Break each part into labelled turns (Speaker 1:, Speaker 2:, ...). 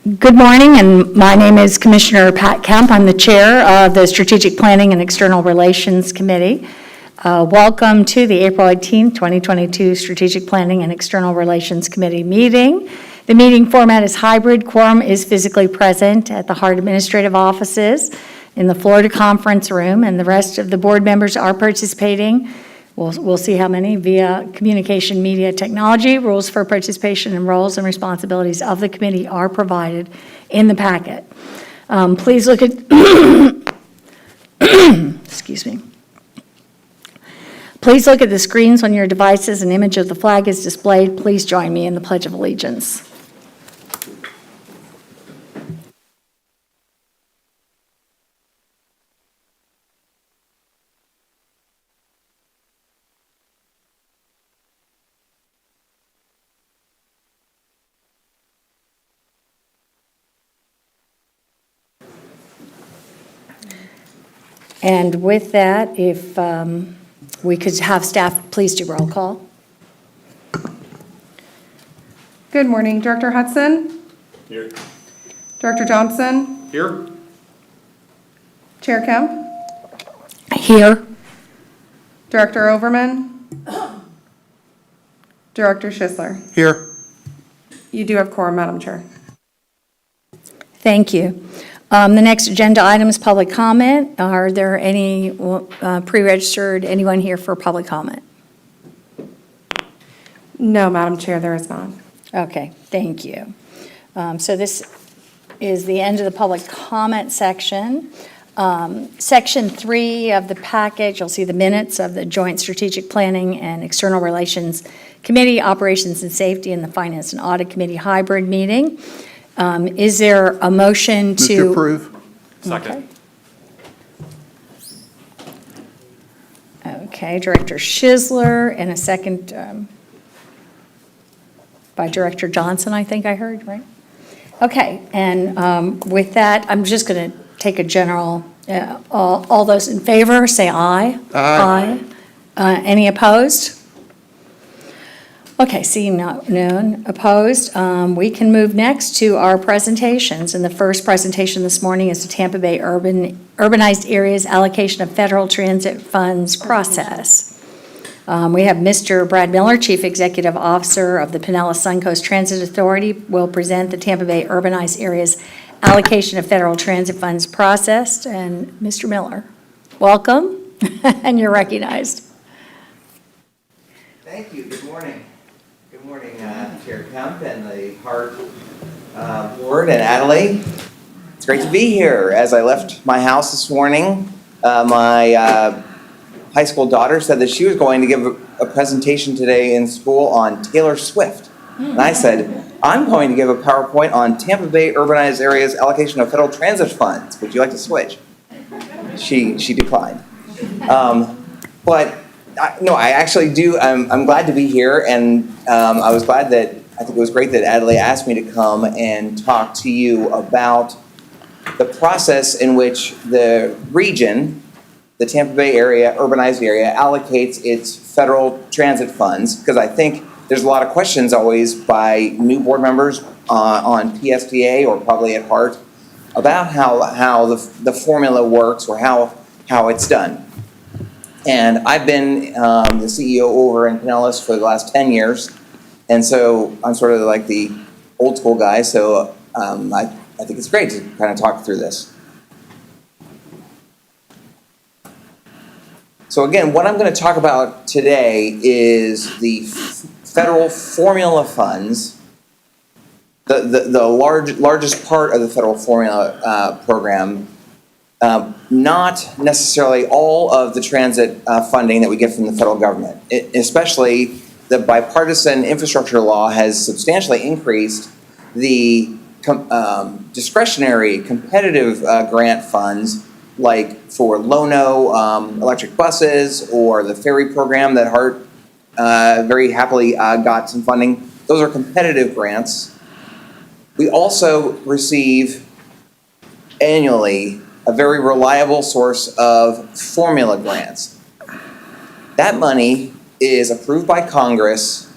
Speaker 1: Good morning, and my name is Commissioner Pat Kemp. I'm the chair of the Strategic Planning and External Relations Committee. Welcome to the April 18th, 2022 Strategic Planning and External Relations Committee meeting. The meeting format is hybrid. Quorum is physically present at the Hart Administrative Offices in the Florida Conference Room, and the rest of the board members are participating. We'll see how many via communication media technology. Rules for participation and roles and responsibilities of the committee are provided in the packet. Please look at, excuse me. Please look at the screens on your devices. An image of the flag is displayed. Please join me in the Pledge of Allegiance. And with that, if we could have staff please do roll call.
Speaker 2: Good morning, Director Hudson.
Speaker 3: Here.
Speaker 2: Director Johnson.
Speaker 3: Here.
Speaker 2: Chair Kemp.
Speaker 1: Here.
Speaker 2: Director Overman. Director Schisler.
Speaker 3: Here.
Speaker 2: You do have quorum, Madam Chair.
Speaker 1: Thank you. The next agenda item is public comment. Are there any pre-registered, anyone here for public comment?
Speaker 2: No, Madam Chair, there is not.
Speaker 1: Okay, thank you. So this is the end of the public comment section. Section 3 of the package, you'll see the minutes of the Joint Strategic Planning and External Relations Committee, Operations and Safety, and the Finance and Audit Committee hybrid meeting. Is there a motion to?
Speaker 3: Mr. Approve.
Speaker 1: Second. Okay, Director Schisler, and a second by Director Johnson, I think I heard, right? Okay, and with that, I'm just going to take a general, all those in favor, say aye.
Speaker 3: Aye.
Speaker 1: Any opposed? Okay, seeing none opposed, we can move next to our presentations. And the first presentation this morning is the Tampa Bay Urbanized Areas Allocation of Federal Transit Funds process. We have Mr. Brad Miller, Chief Executive Officer of the Pinellas Suncoast Transit Authority, will present the Tampa Bay Urbanized Areas Allocation of Federal Transit Funds process. And Mr. Miller, welcome, and you're recognized.
Speaker 4: Thank you. Good morning. Good morning, Chair Kemp and the Hart Board and Adelaide. It's great to be here. As I left my house this morning, my high school daughter said that she was going to give a presentation today in school on Taylor Swift. And I said, I'm going to give a PowerPoint on Tampa Bay Urbanized Areas Allocation of Federal Transit Funds. Would you like to switch? She declined. I actually do. I'm glad to be here, and I was glad that, I think it was great that Adelaide asked me to come and talk to you about the process in which the region, the Tampa Bay area, urbanized area, allocates its federal transit funds, because I think there's a lot of questions always by new board members on PSTA or probably at Hart about how the formula works or how it's done. And I've been the CEO over in Pinellas for the last 10 years, and so I'm sort of like the old school guy, so I think it's great to kind of talk through this. So again, what I'm going to talk about today is the federal formula funds, the largest part of the federal formula program. Not necessarily all of the transit funding that we get from the federal government. Especially the bipartisan infrastructure law has substantially increased the discretionary competitive grant funds, like for Lono electric buses or the ferry program that Hart very happily got some funding. Those are competitive grants. We also receive annually a very reliable source of formula grants. That money is approved by Congress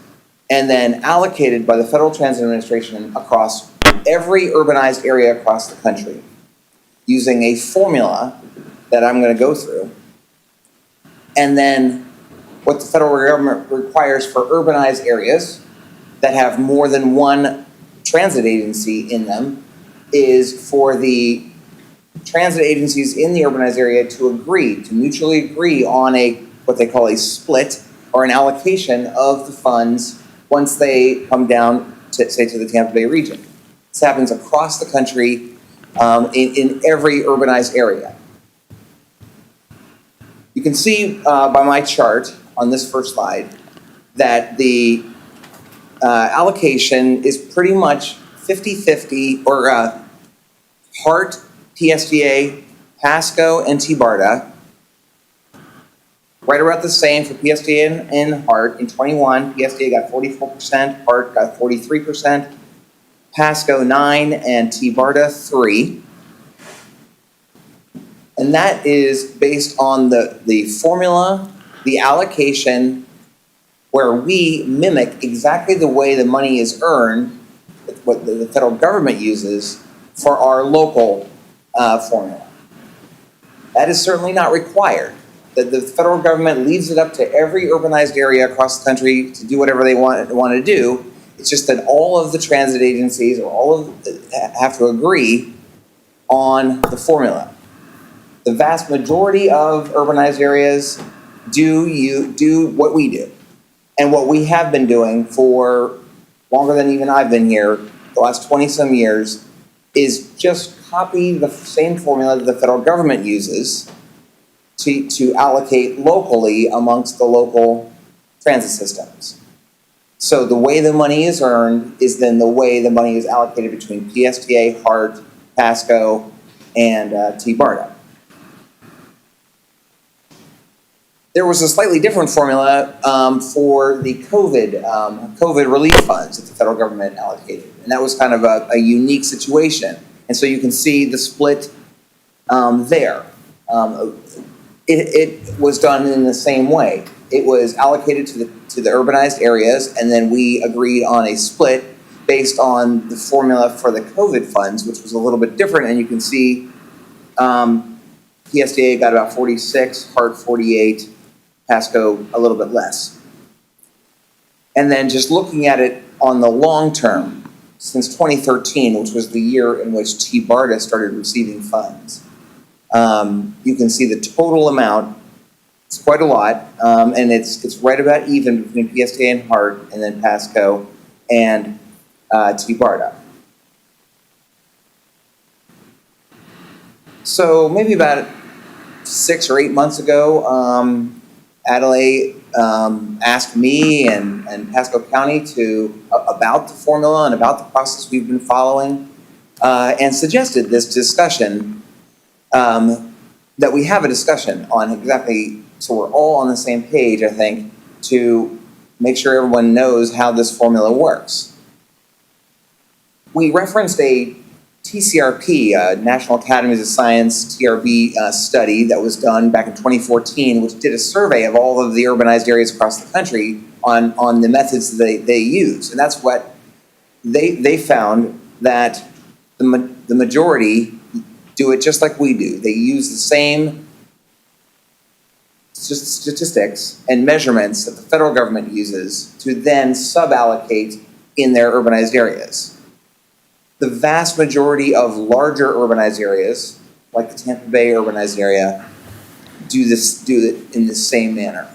Speaker 4: and then allocated by the Federal Transit Administration across every urbanized area across the country using a formula that I'm going to go through. And then what the federal government requires for urbanized areas that have more than one transit agency in them is for the transit agencies in the urbanized area to mutually agree on what they call a split or an allocation of the funds once they come down to, say, to the Tampa Bay region. This happens across the country in every urbanized area. You can see by my chart on this first slide that the allocation is pretty much 50-50, or Hart, PSDA, Pasco, and T-BARTA. Right about the same for PSDA and Hart. In 21, PSDA got 44%, Hart got 43%, Pasco 9, and T-BARTA 3. And that is based on the formula, the allocation, where we mimic exactly the way the money is earned, what the federal government uses for our local formula. That is certainly not required. The federal government leaves it up to every urbanized area across the country to do whatever they want to do. It's just that all of the transit agencies have to agree on the formula. The vast majority of urbanized areas do what we do, and what we have been doing for longer than even I've been here, the last 20-some years, is just copy the same formula that the federal government uses to allocate locally amongst the local transit systems. So the way the money is earned is then the way the money is allocated between PSTA, Hart, Pasco, and T-BARTA. There was a slightly different formula for the COVID relief funds that the federal government allocated. And that was kind of a unique situation. And so you can see the split there. It was done in the same way. It was allocated to the urbanized areas, and then we agreed on a split based on the formula for the COVID funds, which was a little bit different. And you can see PSDA got about 46, Hart 48, Pasco a little bit less. And then just looking at it on the long term, since 2013, which was the year in which T-BARTA started receiving funds, you can see the total amount. It's quite a lot, and it's right about even between PSDA and Hart, and then Pasco and T-BARTA. So maybe about 6 or 8 months ago, Adelaide asked me and Pasco County about the formula and about the process we've been following, and suggested this discussion, that we have a discussion on exactly, so we're all on the same page, I think, to make sure everyone knows how this formula works. We referenced a TCRP, National Academies of Science, TRB study that was done back in 2014, which did a survey of all of the urbanized areas across the country on the methods they use. And that's what they found, that the majority do it just like we do. They use the same statistics and measurements that the federal government uses to then sub-allocate in their urbanized areas. The vast majority of larger urbanized areas, like the Tampa Bay urbanized area, do it in the same manner.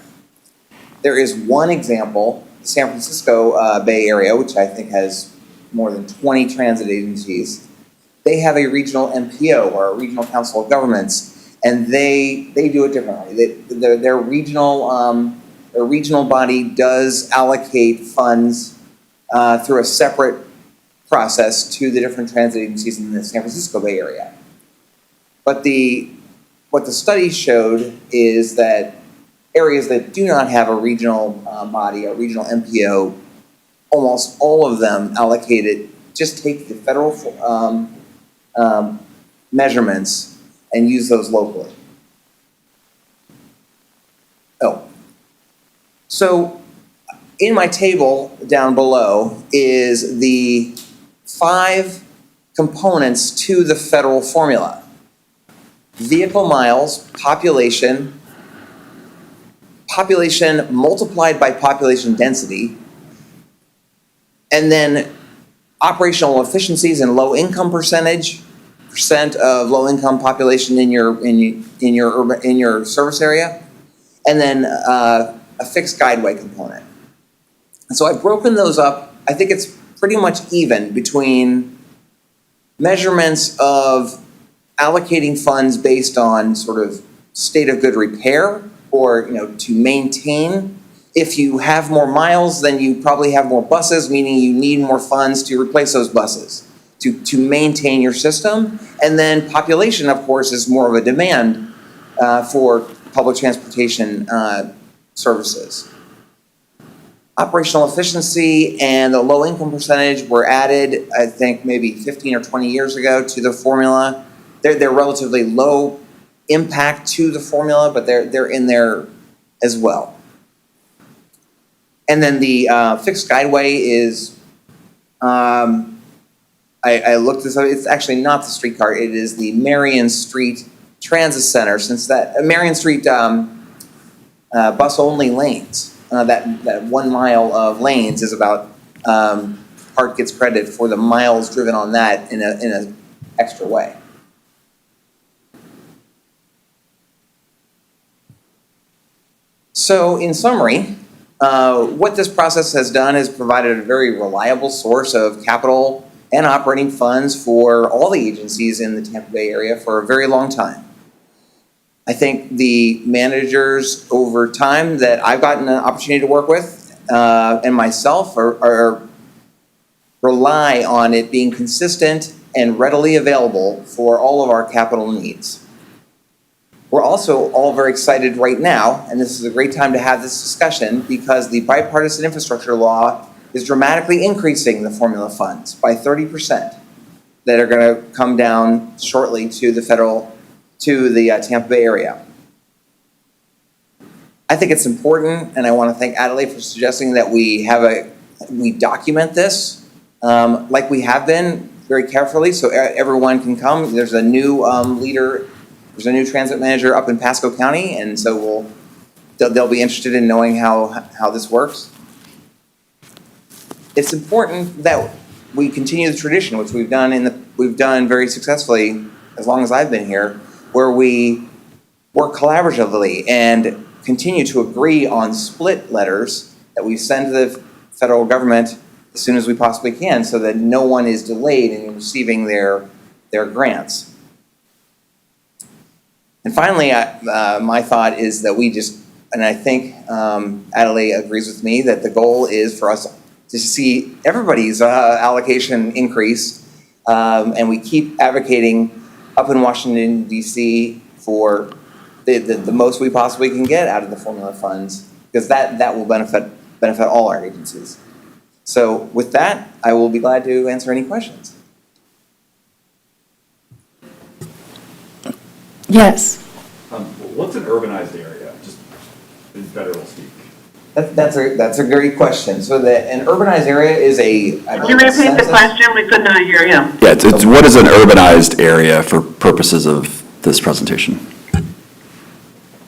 Speaker 4: There is one example, the San Francisco Bay Area, which I think has more than 20 transit agencies. They have a regional MPO, or a regional council of governments, and they do it differently. Their regional body does allocate funds through a separate process to the different transit agencies in the San Francisco Bay Area. But what the study showed is that areas that do not have a regional body, a regional MPO, almost all of them allocated, just take the federal measurements and use those locally. So in my table down below is the 5 components to the federal formula: vehicle miles, population multiplied by population density, and then operational efficiencies and low income percent of low income population in your service area, and then a fixed Guideway component. And so I've broken those up. I think it's pretty much even between measurements of allocating funds based on sort of state of good repair, or to maintain. If you have more miles, then you probably have more buses, meaning you need more funds to replace those buses to maintain your system. And then population, of course, is more of a demand for public transportation services. Operational efficiency and the low income percentage were added, I think, maybe 15 or 20 years ago to the formula. They're relatively low impact to the formula, but they're in there as well. And then the fixed Guideway is, I looked this up, it's actually not the streetcar, it is the Marion Street Transit Center, since that Marion Street bus-only lanes, that 1 mile of lanes is about, part gets credit for the miles driven on that in a extra way. So in summary, what this process has done is provided a very reliable source of capital and operating funds for all the agencies in the Tampa Bay area for a very long time. I think the managers over time that I've gotten an opportunity to work with and myself rely on it being consistent and readily available for all of our capital needs. We're also all very excited right now, and this is a great time to have this discussion, because the bipartisan infrastructure law is dramatically increasing the formula funds by 30% that are going to come down shortly to the Tampa Bay area. I think it's important, and I want to thank Adelaide for suggesting that we document this like we have been very carefully, so everyone can come. There's a new leader. There's a new transit manager up in Pasco County, and so they'll be interested in knowing how this works. It's important that we continue the tradition, which we've done very successfully as long as I've been here, where we work collaboratively and continue to agree on split letters that we send to the federal government as soon as we possibly can, so that no one is delayed in receiving their grants. And finally, my thought is that and I think Adelaide agrees with me, that the goal is for us to see everybody's allocation increase, and we keep advocating up in Washington, D.C. for the most we possibly can get out of the formula funds, because that will benefit all our agencies. So with that, I will be glad to answer any questions.
Speaker 1: Yes.
Speaker 3: What's an urbanized area, just in federal speak?
Speaker 4: That's a great question. So an urbanized area is
Speaker 5: Can you repeat the question? We could not hear you.
Speaker 6: Yeah, it's what is an urbanized area for purposes of this presentation?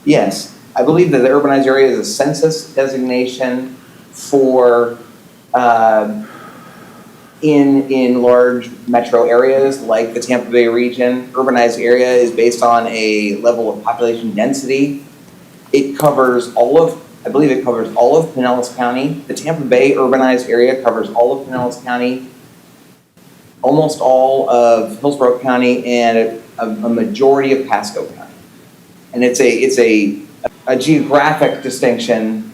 Speaker 4: Yes, I believe that the urbanized area is a census designation for in large metro areas like the Tampa Bay region. Urbanized area is based on a level of population density. I believe it covers all of Pinellas County. The Tampa Bay urbanized area covers all of Pinellas County, almost all of Hillsborough County, and a majority of Pasco County. And it's a geographic distinction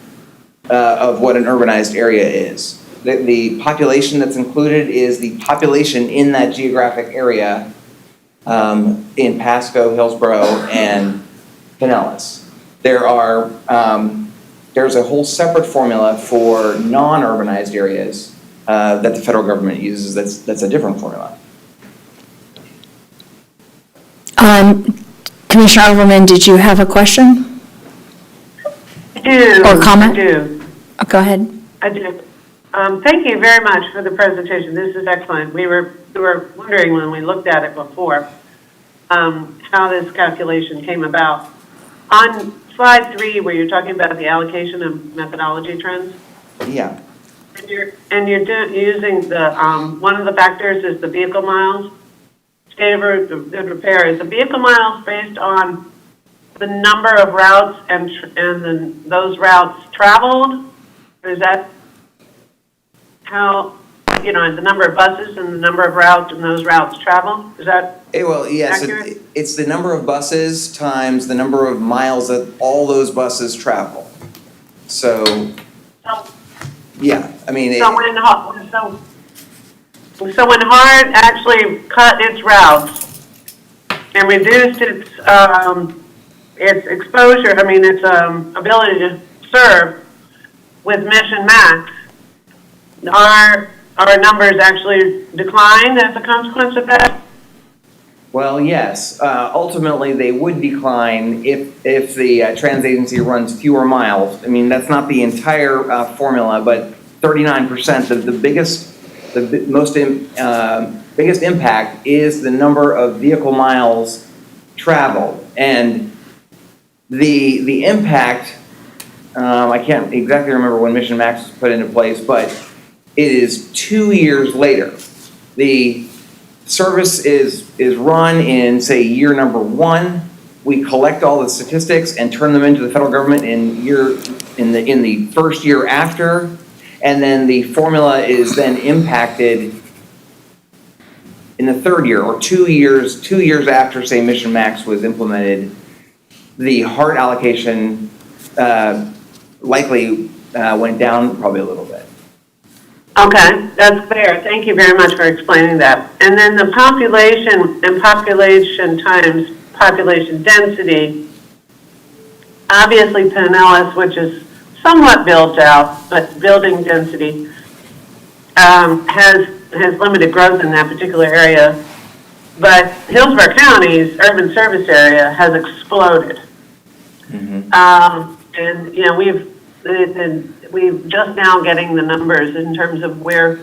Speaker 4: of what an urbanized area is. The population that's included is the population in that geographic area in Pasco, Hillsborough, and Pinellas. There's a whole separate formula for non-urbanized areas that the federal government uses. That's a different formula.
Speaker 1: Commissioner Overman, did you have a question?
Speaker 5: I do.
Speaker 1: Or comment?
Speaker 5: I do.
Speaker 1: Oh, go ahead.
Speaker 5: I do. Thank you very much for the presentation. This is excellent. We were wondering when we looked at it before, how this calculation came about. On slide 3, where you're talking about the allocation of methodology trends,
Speaker 4: Yeah.
Speaker 5: and you're using the, one of the factors is the vehicle miles. State of good repair, is the vehicle miles based on the number of routes and then those routes traveled? Or is that how, the number of buses and the number of routes and those routes travel? Is that
Speaker 4: Yes,
Speaker 5: accurate?
Speaker 4: it's the number of buses times the number of miles that all those buses travel. So,
Speaker 5: So
Speaker 4: yeah, I mean,
Speaker 5: so when HART actually cut its routes and reduced its exposure, its ability to serve with Mission Max, our numbers actually declined as a consequence of that?
Speaker 4: well, yes, ultimately they would decline if the transit agency runs fewer miles. I mean, that's not the entire formula, but 39%, biggest impact is the number of vehicle miles traveled. And the impact, I can't exactly remember when Mission Max was put into place, but it is 2 years later. The service is run in, say, year number 1. We collect all the statistics and turn them into the federal government in the first year after, and then the formula is then impacted in the third year, or 2 years after, say, Mission Max was implemented. The HART allocation likely went down probably a little bit.
Speaker 5: Okay, that's fair. Thank you very much for explaining that. And then the population and population times population density, obviously Pinellas, which is somewhat built out, but building density, has limited growth in that particular area. But Hillsborough County's urban service area has exploded. And, we've just now getting the numbers in terms of where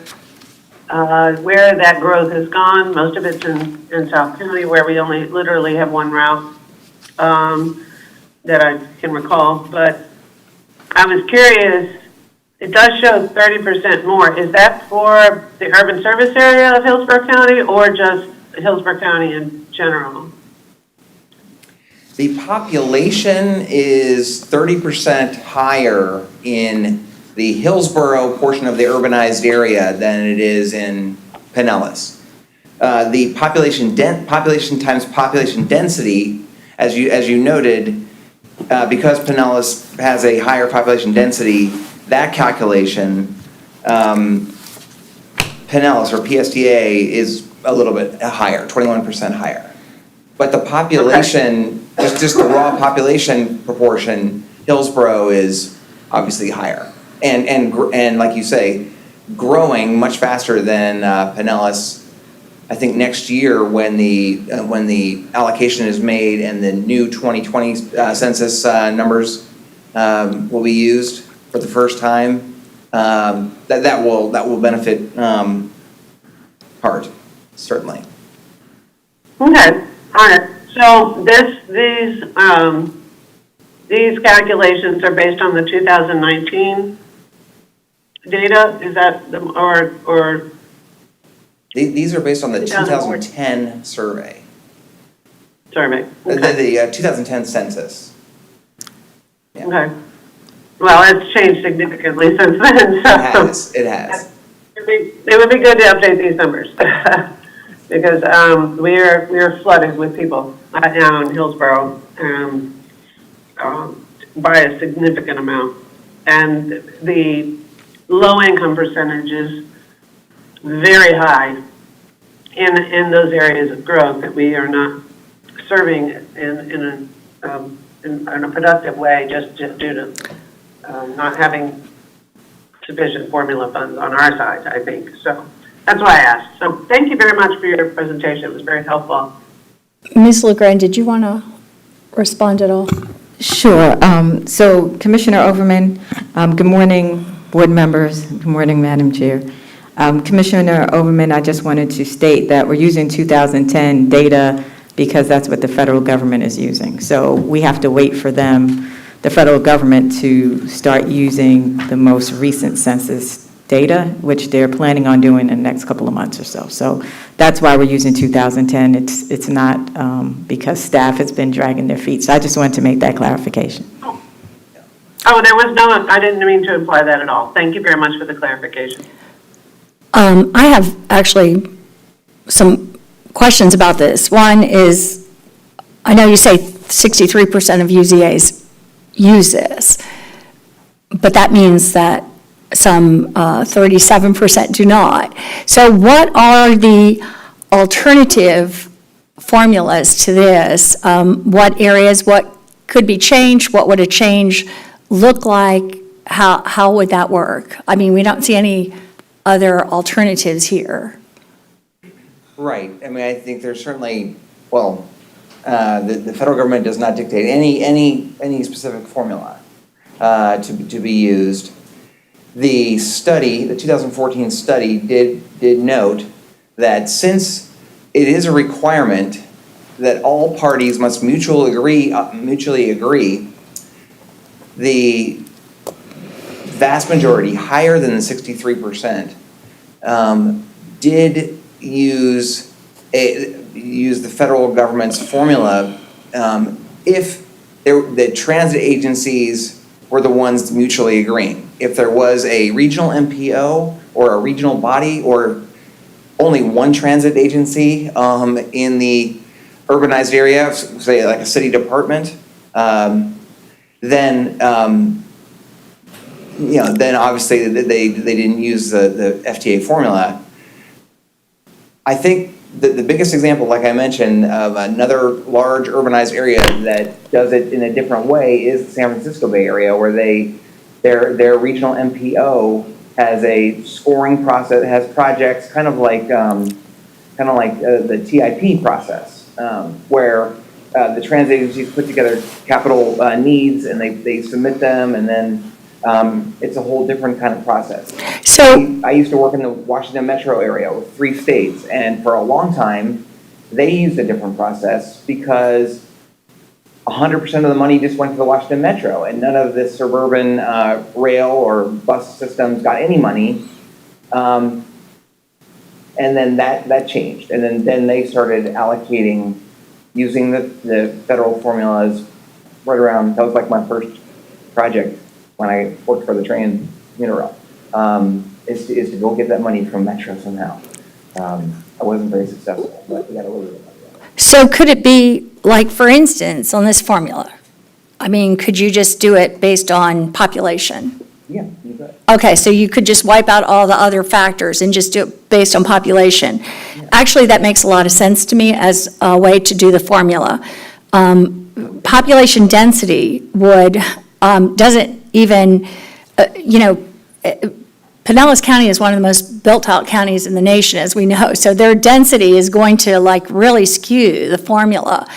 Speaker 5: that growth has gone. Most of it's in South County, where we only literally have one route that I can recall. But I was curious, it does show 30% more. Is that for the urban service area of Hillsborough County or just Hillsborough County in general?
Speaker 4: The population is 30% higher in the Hillsborough portion of the urbanized area than it is in Pinellas. The population times population density, as you noted, because Pinellas has a higher population density, that calculation, Pinellas or PSTA is a little bit higher, 21% higher. But the population, just the raw population proportion, Hillsborough is obviously higher. And like you say, growing much faster than Pinellas. I think next year when the allocation is made and the new 2020 census numbers will be used for the first time, that will benefit HART, certainly.
Speaker 5: Okay, all right. So these calculations are based on the 2019 data. Is that or?
Speaker 4: These are based on the
Speaker 5: 2004.
Speaker 4: 2010 survey.
Speaker 5: Survey.
Speaker 4: The
Speaker 5: Okay.
Speaker 4: 2010 census. Yeah.
Speaker 5: Okay. Well, it's changed significantly since then. So
Speaker 4: It has.
Speaker 5: It would be good to update these numbers because we are flooded with people right now in Hillsborough by a significant amount, and the low-income percentage is very high in those areas of growth that we are not serving in a productive way just due to not having sufficient formula funds on our side, I think. So that's why I asked. So thank you very much for your presentation. It was very helpful.
Speaker 1: Ms. LeGrand, did you want to respond at all?
Speaker 7: Sure. So Commissioner Overman, good morning, Board members, good morning, Madam Chair. Commissioner Overman, I just wanted to state that we're using 2010 data because that's what the federal government is using. So we have to wait for them, the federal government, to start using the most recent census data, which they're planning on doing in the next couple of months or so. So that's why we're using 2010. It's not because staff has been dragging their feet. So I just wanted to make that clarification.
Speaker 5: Oh, there was no, I didn't mean to imply that at all. Thank you very much for the clarification.
Speaker 1: I have actually some questions about this. One is, I know you say 63% of UZAs use this, but that means that some 37% do not. So what are the alternative formulas to this? What areas, what could be changed? What would a change look like? How would that work? I mean, we don't see any other alternatives here.
Speaker 4: Right. I mean, I think there's certainly, well, the federal government does not dictate any specific formula to be used. The study, the 2014 study, did note that since it is a requirement that all parties must mutually agree, the vast majority, higher than the 63%, did use the federal government's formula if the transit agencies were the ones mutually agreeing. If there was a regional MPO or a regional body or only one transit agency in the urbanized area, say like a city department, then obviously they didn't use the FTA formula. I think the biggest example, like I mentioned, of another large urbanized area that does it in a different way is the San Francisco Bay Area, where their regional MPO has a scoring process, has projects kind of like the TIP process, where the transit agencies put together capital needs and they submit them, and then it's a whole different kind of process.
Speaker 1: So
Speaker 4: I used to work in the Washington metro area with 3 states, and for a long time, they used a different process because 100% of the money just went to the Washington metro, and none of the suburban rail or bus systems got any money. And then that changed, and then they started allocating using the federal formulas right around, that was like my first project when I worked for the train Unirail, is to go get that money from Metro somehow. I wasn't very successful, but we got a little bit of money.
Speaker 1: So could it be, like, for instance, on this formula? I mean, could you just do it based on population?
Speaker 4: Yeah, you bet.
Speaker 1: Okay, so you could just wipe out all the other factors and just do it based on population.
Speaker 4: Yeah.
Speaker 1: Actually, that makes a lot of sense to me as a way to do the formula. Population density doesn't even, Pinellas County is one of the most built-out counties in the nation, as we know. So their density is going to really skew the formula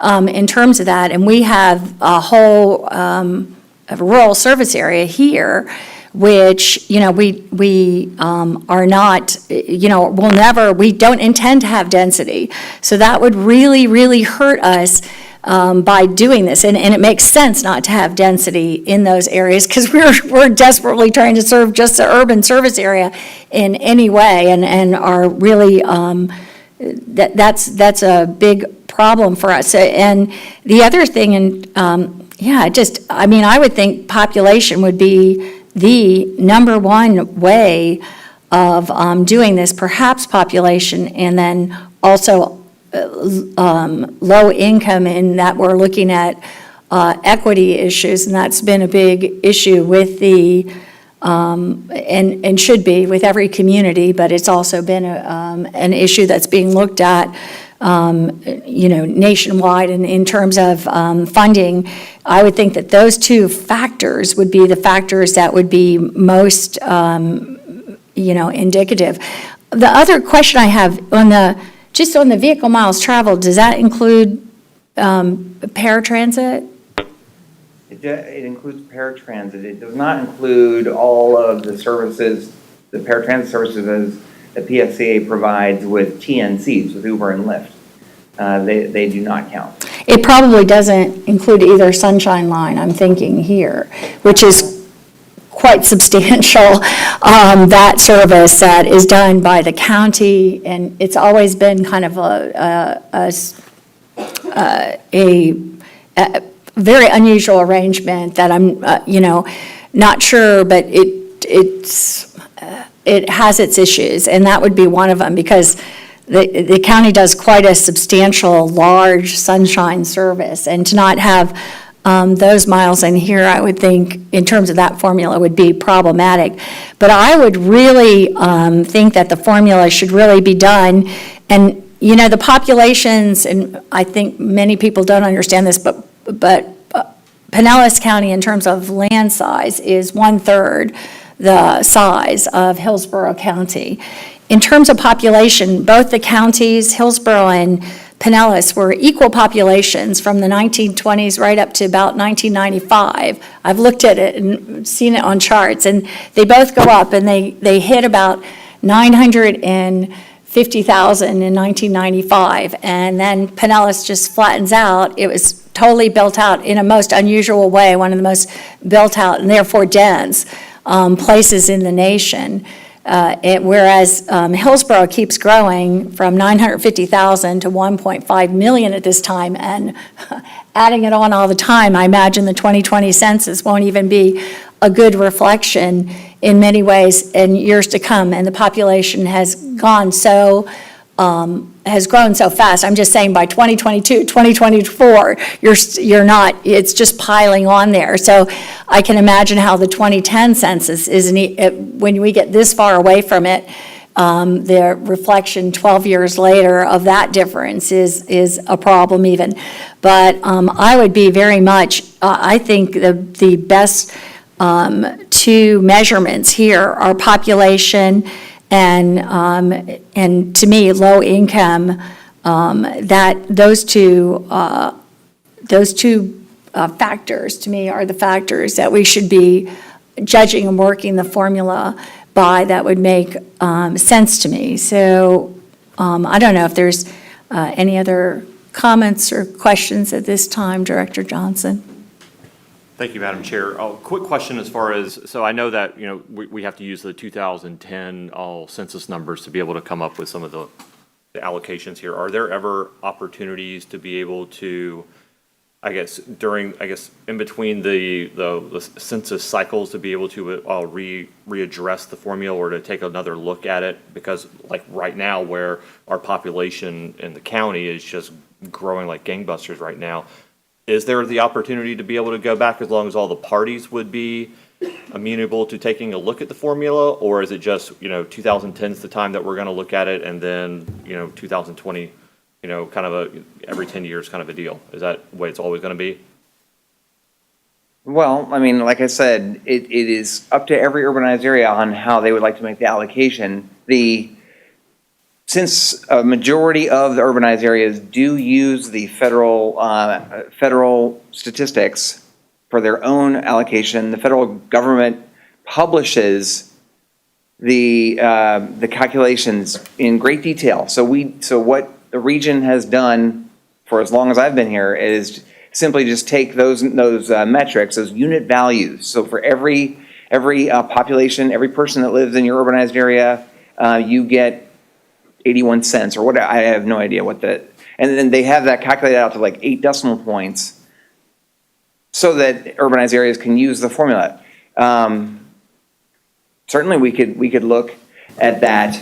Speaker 1: in terms of that. And we have a whole rural service area here, which, we are not, we don't intend to have density. So that would really, really hurt us by doing this. And it makes sense not to have density in those areas because we're desperately trying to serve just the urban service area in any way, and are really, that's a big problem for us. And the other thing, I would think population would be the number one way of doing this, perhaps population, and then also low income, in that we're looking at equity issues, and that's been a big issue with the, and should be with every community, but it's also been an issue that's being looked at, nationwide, and in terms of funding. I would think that those two factors would be the factors that would be most, indicative. The other question I have just on the vehicle miles traveled, does that include paratransit?
Speaker 4: It includes paratransit. It does not include all of the services, the paratransit services as the PSCA provides with TNCs, with Uber and Lyft. They do not count.
Speaker 1: It probably doesn't include either Sunshine Line, I'm thinking here, which is quite substantial. That service that is done by the county, and it's always been kind of a very unusual arrangement that I'm, not sure, but it has its issues, and that would be one of them, because the county does quite a substantial, large Sunshine service, and to not have those miles in here, I would think, in terms of that formula, would be problematic. But I would really think that the formula should really be done, and, the populations, and I think many people don't understand this, but Pinellas County, in terms of land size, is 1/3 the size of Hillsborough County. In terms of population, both the counties, Hillsborough and Pinellas, were equal populations from the 1920s right up to about 1995. I've looked at it and seen it on charts, and they both go up, and they hit about 950,000 in 1995, and then Pinellas just flattens out. It was totally built out in a most unusual way, one of the most built out and therefore dense places in the nation. Whereas Hillsborough keeps growing from 950,000 to 1.5 million at this time, and adding it on all the time, I imagine the 2020 census won't even be a good reflection in many ways in years to come, and the population has grown so fast. I'm just saying by 2022, 2024, you're not, it's just piling on there. So I can imagine how the 2010 census when we get this far away from it, the reflection 12 years later of that difference is a problem even. But I would be very much, I think the best two measurements here are population and to me, low income, that those two factors, to me, are the factors that we should be judging and working the formula by that would make sense to me. So I don't know if there's any other comments or questions at this time, Director Johnson.
Speaker 8: Thank you, Madam Chair. Quick question as far as, so I know that, we have to use the 2010 all census numbers to be able to come up with some of the allocations here. Are there ever opportunities to be able to, in between the census cycles, to be able to readdress the formula or to take another look at it? Because like right now, where our population in the county is just growing like gangbusters right now, is there the opportunity to be able to go back as long as all the parties would be amenable to taking a look at the formula? Or is it just, 2010 is the time that we're going to look at it, and then, 2020, kind of every 10 years kind of a deal? Is that the way it's always going to be?
Speaker 4: Well, I mean, like I said, it is up to every urbanized area on how they would like to make the allocation. Since a majority of the urbanized areas do use the federal statistics for their own allocation, the federal government publishes the calculations in great detail. So what the region has done for as long as I've been here is simply just take those metrics, those unit values. So for every population, every person that lives in your urbanized area, you get 81 cents or whatever. I have no idea what that, and then they have that calculated out to like 8 decimal points so that urbanized areas can use the formula. Certainly we could look at that,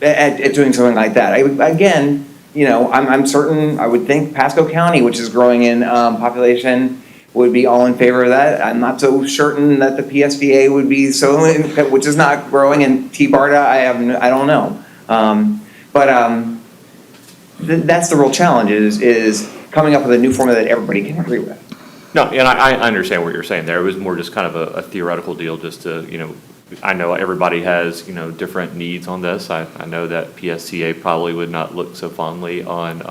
Speaker 4: at doing something like that. I'm certain, I would think Pasco County, which is growing in population, would be all in favor of that. I'm not so certain that the PSDA would be so, which is not growing, and T-BARTA, I don't know. That's the real challenge is coming up with a new formula that everybody can agree with.
Speaker 8: No, and I understand what you're saying there. It was more just kind of a theoretical deal, just to, I know everybody has, different needs on this. I know that PSCA probably would not look so fondly on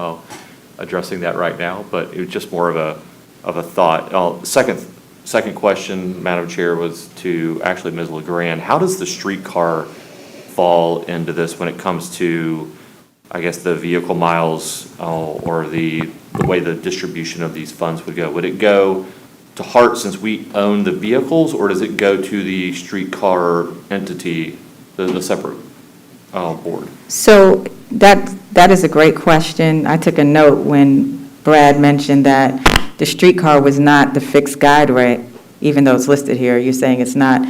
Speaker 8: addressing that right now, but it was just more of a of a thought. Second question, Madam Chair, was to actually Ms. LeGrand. How does the streetcar fall into this when it comes to, I guess, the vehicle miles or the way the distribution of these funds would go? Would it go to Hart since we own the vehicles, or does it go to the streetcar entity, the separate board?
Speaker 7: So that is a great question. I took a note when Brad mentioned that the streetcar was not the fixed Guideway, even though it's listed here. You're saying it's not.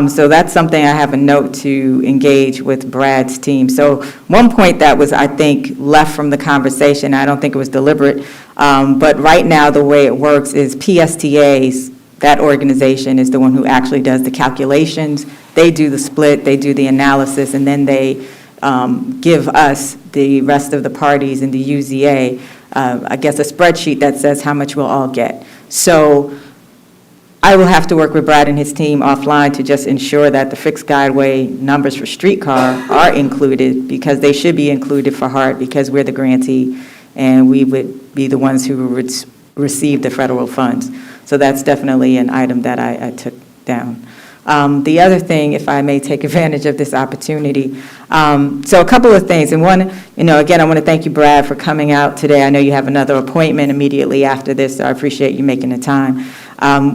Speaker 7: So that's something I have a note to engage with Brad's team. So one point that was, I think, left from the conversation, I don't think it was deliberate, but right now the way it works is PSTAs, that organization is the one who actually does the calculations. They do the split, they do the analysis, and then they give us, the rest of the parties in the UZA, I guess a spreadsheet that says how much we'll all get. So I will have to work with Brad and his team offline to just ensure that the fixed Guideway numbers for streetcar are included, because they should be included for Hart, because we're the grantee and we would be the ones who would receive the federal funds. So that's definitely an item that I took down. The other thing, if I may take advantage of this opportunity, so a couple of things. And one, again, I want to thank you, Brad, for coming out today. I know you have another appointment immediately after this, so I appreciate you making the time.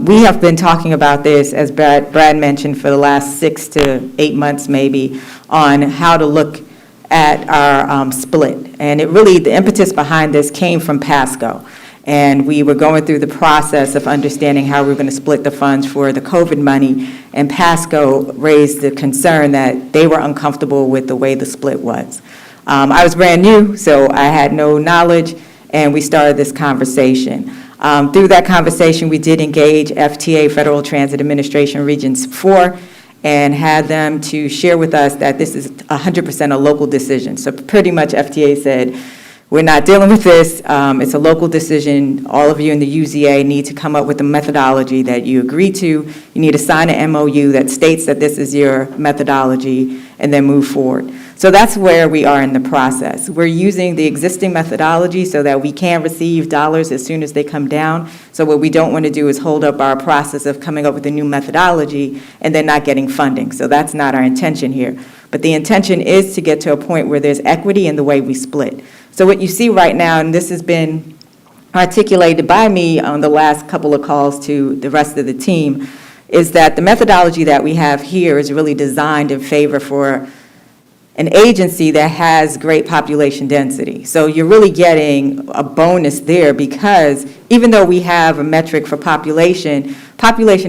Speaker 7: We have been talking about this, as Brad mentioned, for the last 6 to 8 months maybe, on how to look at our split. And it really, the impetus behind this came from PASCO. And we were going through the process of understanding how we were going to split the funds for the COVID money. And PASCO raised the concern that they were uncomfortable with the way the split was. I was brand new, so I had no knowledge, and we started this conversation. Through that conversation, we did engage FTA, Federal Transit Administration Regions 4, and had them to share with us that this is 100% a local decision. So pretty much FTA said, we're not dealing with this. It's a local decision. All of you in the UZA need to come up with a methodology that you agree to. You need to sign an MOU that states that this is your methodology, and then move forward. So that's where we are in the process. We're using the existing methodology so that we can receive dollars as soon as they come down. So what we don't want to do is hold up our process of coming up with a new methodology and then not getting funding. So that's not our intention here. But the intention is to get to a point where there's equity in the way we split. So what you see right now, and this has been articulated by me on the last couple of calls to the rest of the team, is that the methodology that we have here is really designed in favor for an agency that has great population density. So you're really getting a bonus there, because even though we have a metric for population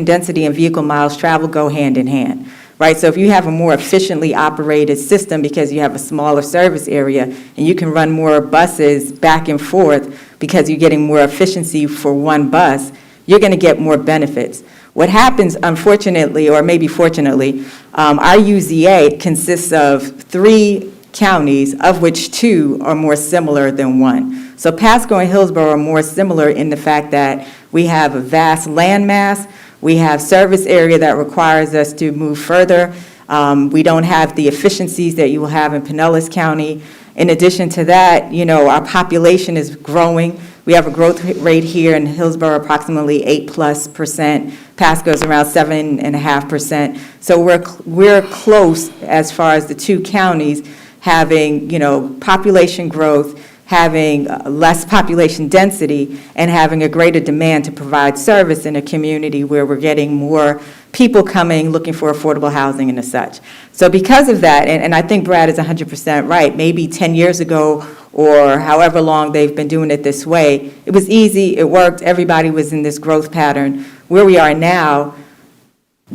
Speaker 7: density and vehicle miles traveled go hand in hand. Right, so if you have a more efficiently operated system because you have a smaller service area and you can run more buses back and forth because you're getting more efficiency for one bus, you're going to get more benefits. What happens, unfortunately, or maybe fortunately, our UZA consists of 3 counties, of which 2 are more similar than 1. So Pasco and Hillsborough are more similar in the fact that we have a vast landmass. We have service area that requires us to move further. We don't have the efficiencies that you will have in Pinellas County. In addition to that, our population is growing. We have a growth rate here in Hillsborough approximately 8+%. Pasco is around 7.5%. So we're close as far as the 2 counties having, population growth, having less population density, and having a greater demand to provide service in a community where we're getting more people coming looking for affordable housing and as such. So because of that, and I think Brad is 100% right, maybe 10 years ago or however long they've been doing it this way, it was easy, it worked, everybody was in this growth pattern. Where we are now,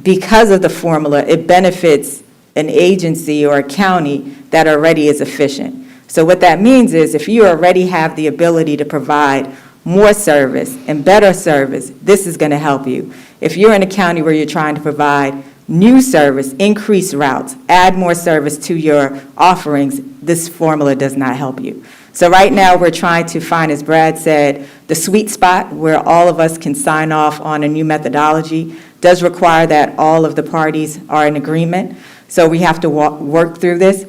Speaker 7: because of the formula, it benefits an agency or a county that already is efficient. So what that means is if you already have the ability to provide more service and better service, this is going to help you. If you're in a county where you're trying to provide new service, increase routes, add more service to your offerings, this formula does not help you. So right now we're trying to find, as Brad said, the sweet spot where all of us can sign off on a new methodology. Does require that all of the parties are in agreement. So we have to work through this.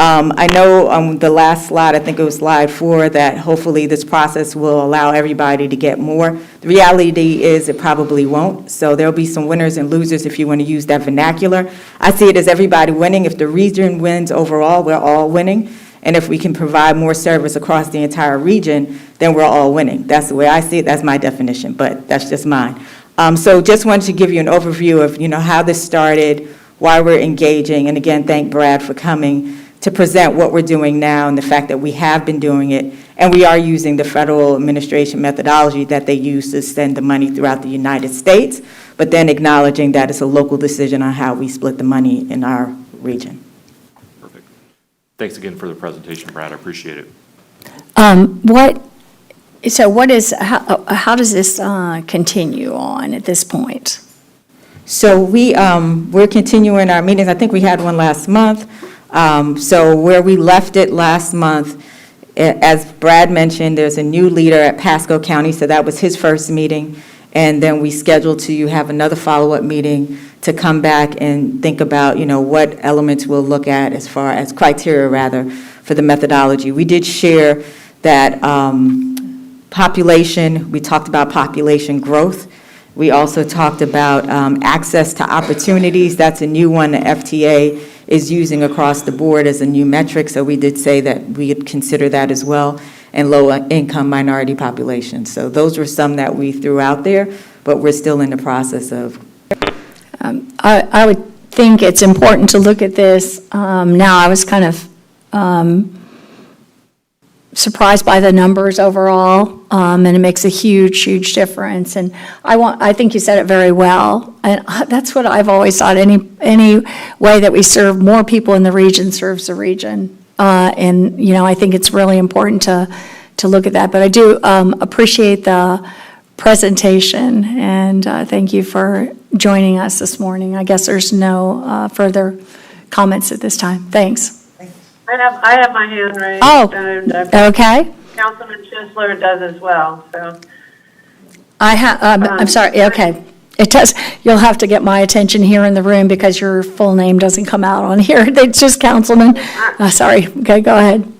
Speaker 7: I know on the last slide, I think it was slide 4, that hopefully this process will allow everybody to get more. The reality is it probably won't, so there'll be some winners and losers if you want to use that vernacular. I see it as everybody winning. If the region wins overall, we're all winning. And if we can provide more service across the entire region, then we're all winning. That's the way I see it. That's my definition, but that's just mine. So just wanted to give you an overview of, how this started, why we're engaging, and again, thank Brad for coming to present what we're doing now and the fact that we have been doing it, and we are using the federal administration methodology that they use to send the money throughout the United States, but then acknowledging that it's a local decision on how we split the money in our region.
Speaker 8: Perfect. Thanks again for the presentation, Brad. I appreciate it.
Speaker 1: How does this continue on at this point?
Speaker 7: So we're continuing our meetings. I think we had one last month. So where we left it last month, as Brad mentioned, there's a new leader at Pasco County, so that was his first meeting. And then we scheduled to have another follow-up meeting to come back and think about, what elements we'll look at as far as criteria, rather, for the methodology. We did share that population, we talked about population growth. We also talked about access to opportunities. That's a new one the FTA is using across the board as a new metric, so we did say that we'd consider that as well, and low-income minority population. So those were some that we threw out there, but we're still in the process of.
Speaker 1: I would think it's important to look at this. Now, I was kind of surprised by the numbers overall, and it makes a huge, huge difference. And I think you said it very well, and that's what I've always thought. Any way that we serve more people in the region serves the region, and I think it's really important to look at that. But I do appreciate the presentation, and thank you for joining us this morning. I guess there's no further comments at this time. Thanks.
Speaker 5: I have my hand raised.
Speaker 1: Oh,
Speaker 5: and,
Speaker 1: okay.
Speaker 5: Councilman Schisler does as well, so.
Speaker 1: I'm sorry, okay. It does, you'll have to get my attention here in the room because your full name doesn't come out on here. It's just Councilman. Sorry, okay, go ahead.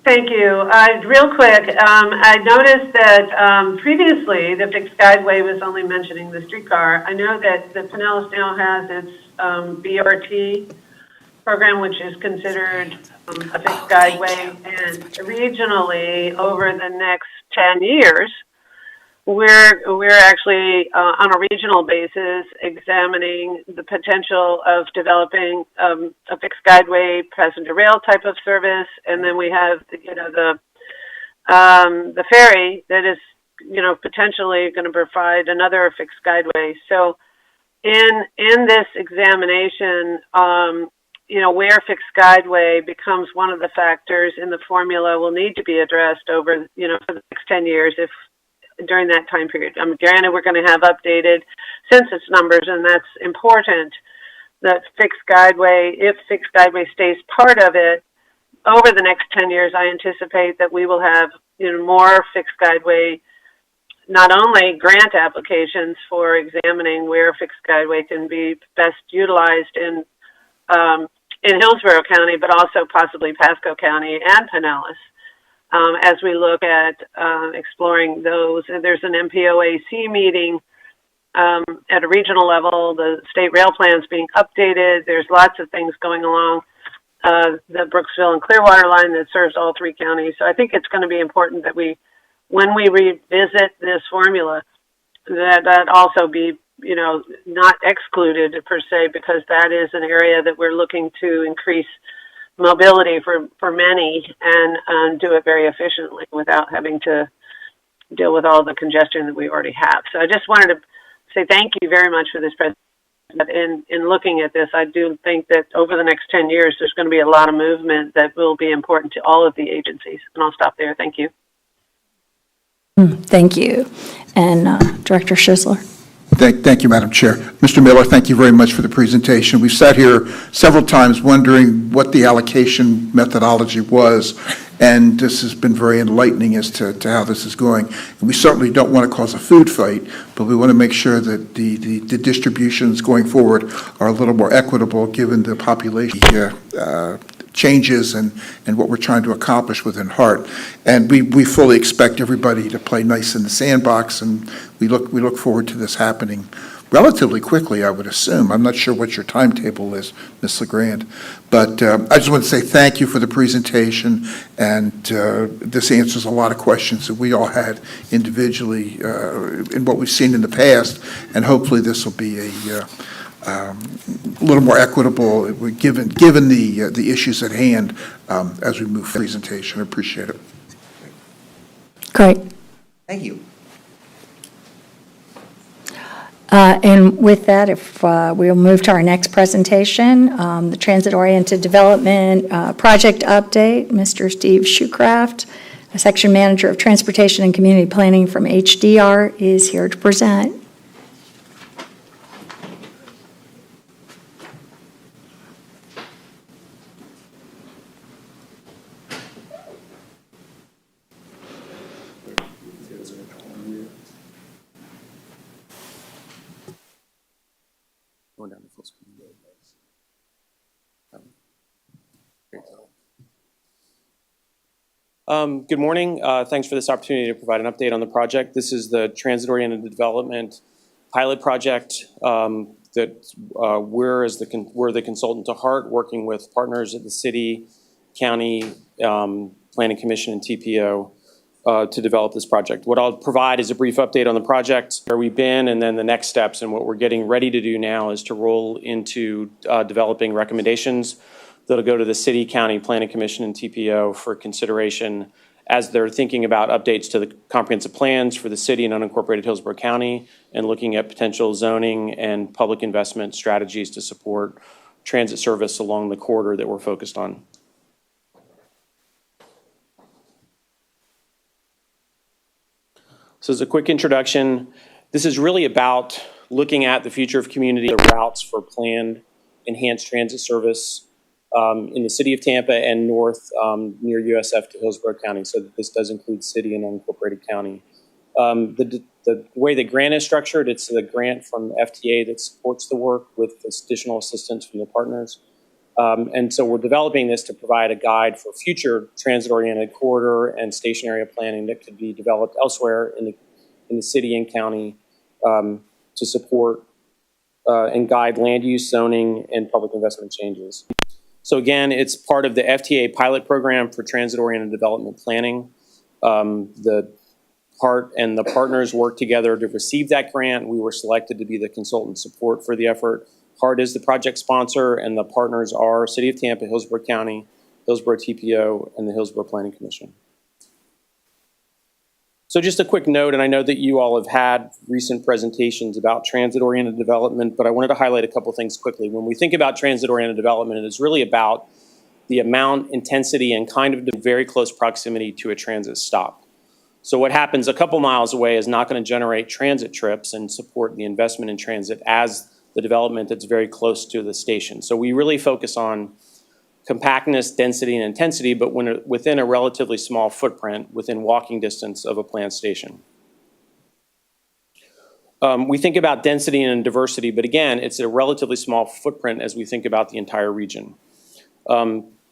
Speaker 5: Thank you. Real quick, I noticed that previously the fixed guideway was only mentioning the streetcar. I know that the Pinellas now has its BRT program, which is considered a fixed guideway, and regionally over the next 10 years, we're actually on a regional basis examining the potential of developing a fixed guideway passenger rail type of service, and then we have the ferry that is potentially going to provide another fixed guideway. So in this examination, where fixed guideway becomes one of the factors in the formula will need to be addressed over, for the next 10 years during that time period. Granted, we're going to have updated census numbers, and that's important, that fixed guideway, if fixed guideway stays part of it, over the next 10 years, I anticipate that we will have more fixed guideway, not only grant applications for examining where fixed guideway can be best utilized in Hillsborough County, but also possibly Pasco County and Pinellas, as we look at exploring those. And there's an MPOAC meeting at a regional level. The state rail plan's being updated. There's lots of things going along the Brooksville and Clearwater line that serves all three counties. So I think it's going to be important that when we revisit this formula, that also be not excluded per se, because that is an area that we're looking to increase mobility for many and do it very efficiently without having to deal with all the congestion that we already have. So I just wanted to say thank you very much for this presentation. In looking at this, I do think that over the next 10 years, there's going to be a lot of movement that will be important to all of the agencies. And I'll stop there. Thank you.
Speaker 1: Thank you. And Director Schisler.
Speaker 9: Thank you, Madam Chair. Mr. Miller, thank you very much for the presentation. We've sat here several times wondering what the allocation methodology was, and this has been very enlightening as to how this is going. And we certainly don't want to cause a food fight, but we want to make sure that the distributions going forward are a little more equitable given the population changes and what we're trying to accomplish within HART. And we fully expect everybody to play nice in the sandbox, and we look forward to this happening relatively quickly, I would assume. I'm not sure what your timetable is, Ms. LeGrand. But I just want to say thank you for the presentation, and this answers a lot of questions that we all had individually in what we've seen in the past, and hopefully this will be a little more equitable given the issues at hand as we move through the presentation. I appreciate it.
Speaker 1: Great.
Speaker 4: Thank you.
Speaker 1: And with that, if we'll move to our next presentation, the Transit-Oriented Development Project Update, Mr. Steve Shoecraft, a Section Manager of Transportation and Community Planning from HDR, is here to present.
Speaker 10: Going down to full screen. Good morning. Thanks for this opportunity to provide an update on the project. This is the Transit-Oriented Development Pilot Project that we're the consultant to HART, working with partners at the city, county, planning commission, and TPO to develop this project. What I'll provide is a brief update on the project, where we've been, and then the next steps. And what we're getting ready to do now is to roll into developing recommendations that'll go to the city, county, planning commission, and TPO for consideration as they're thinking about updates to the comprehensive plans for the city and unincorporated Hillsborough County, and looking at potential zoning and public investment strategies to support transit service along the corridor that we're focused on. So as a quick introduction, this is really about looking at the future of community, the routes for planned enhanced transit service in the city of Tampa and north near USF to Hillsborough County. So that this does include city and unincorporated county. The way the grant is structured, it's the grant from FTA that supports the work with additional assistance from the partners. And so we're developing this to provide a guide for future transit-oriented corridor and station area planning that could be developed elsewhere in the city and county to support and guide land use, zoning, and public investment changes. So again, it's part of the FTA pilot program for transit-oriented development planning. The HART and the partners worked together to receive that grant. We were selected to be the consultant support for the effort. HART is the project sponsor, and the partners are City of Tampa, Hillsborough County, Hillsborough TPO, and the Hillsborough Planning Commission. So just a quick note, and I know that you all have had recent presentations about transit-oriented development, but I wanted to highlight a couple things quickly. When we think about transit-oriented development, it is really about the amount, intensity, and kind of the very close proximity to a transit stop. So what happens a couple miles away is not going to generate transit trips and support the investment in transit as the development that's very close to the station. So we really focus on compactness, density, and intensity, but within a relatively small footprint, within walking distance of a planned station. We think about density and diversity, but again, it's a relatively small footprint as we think about the entire region.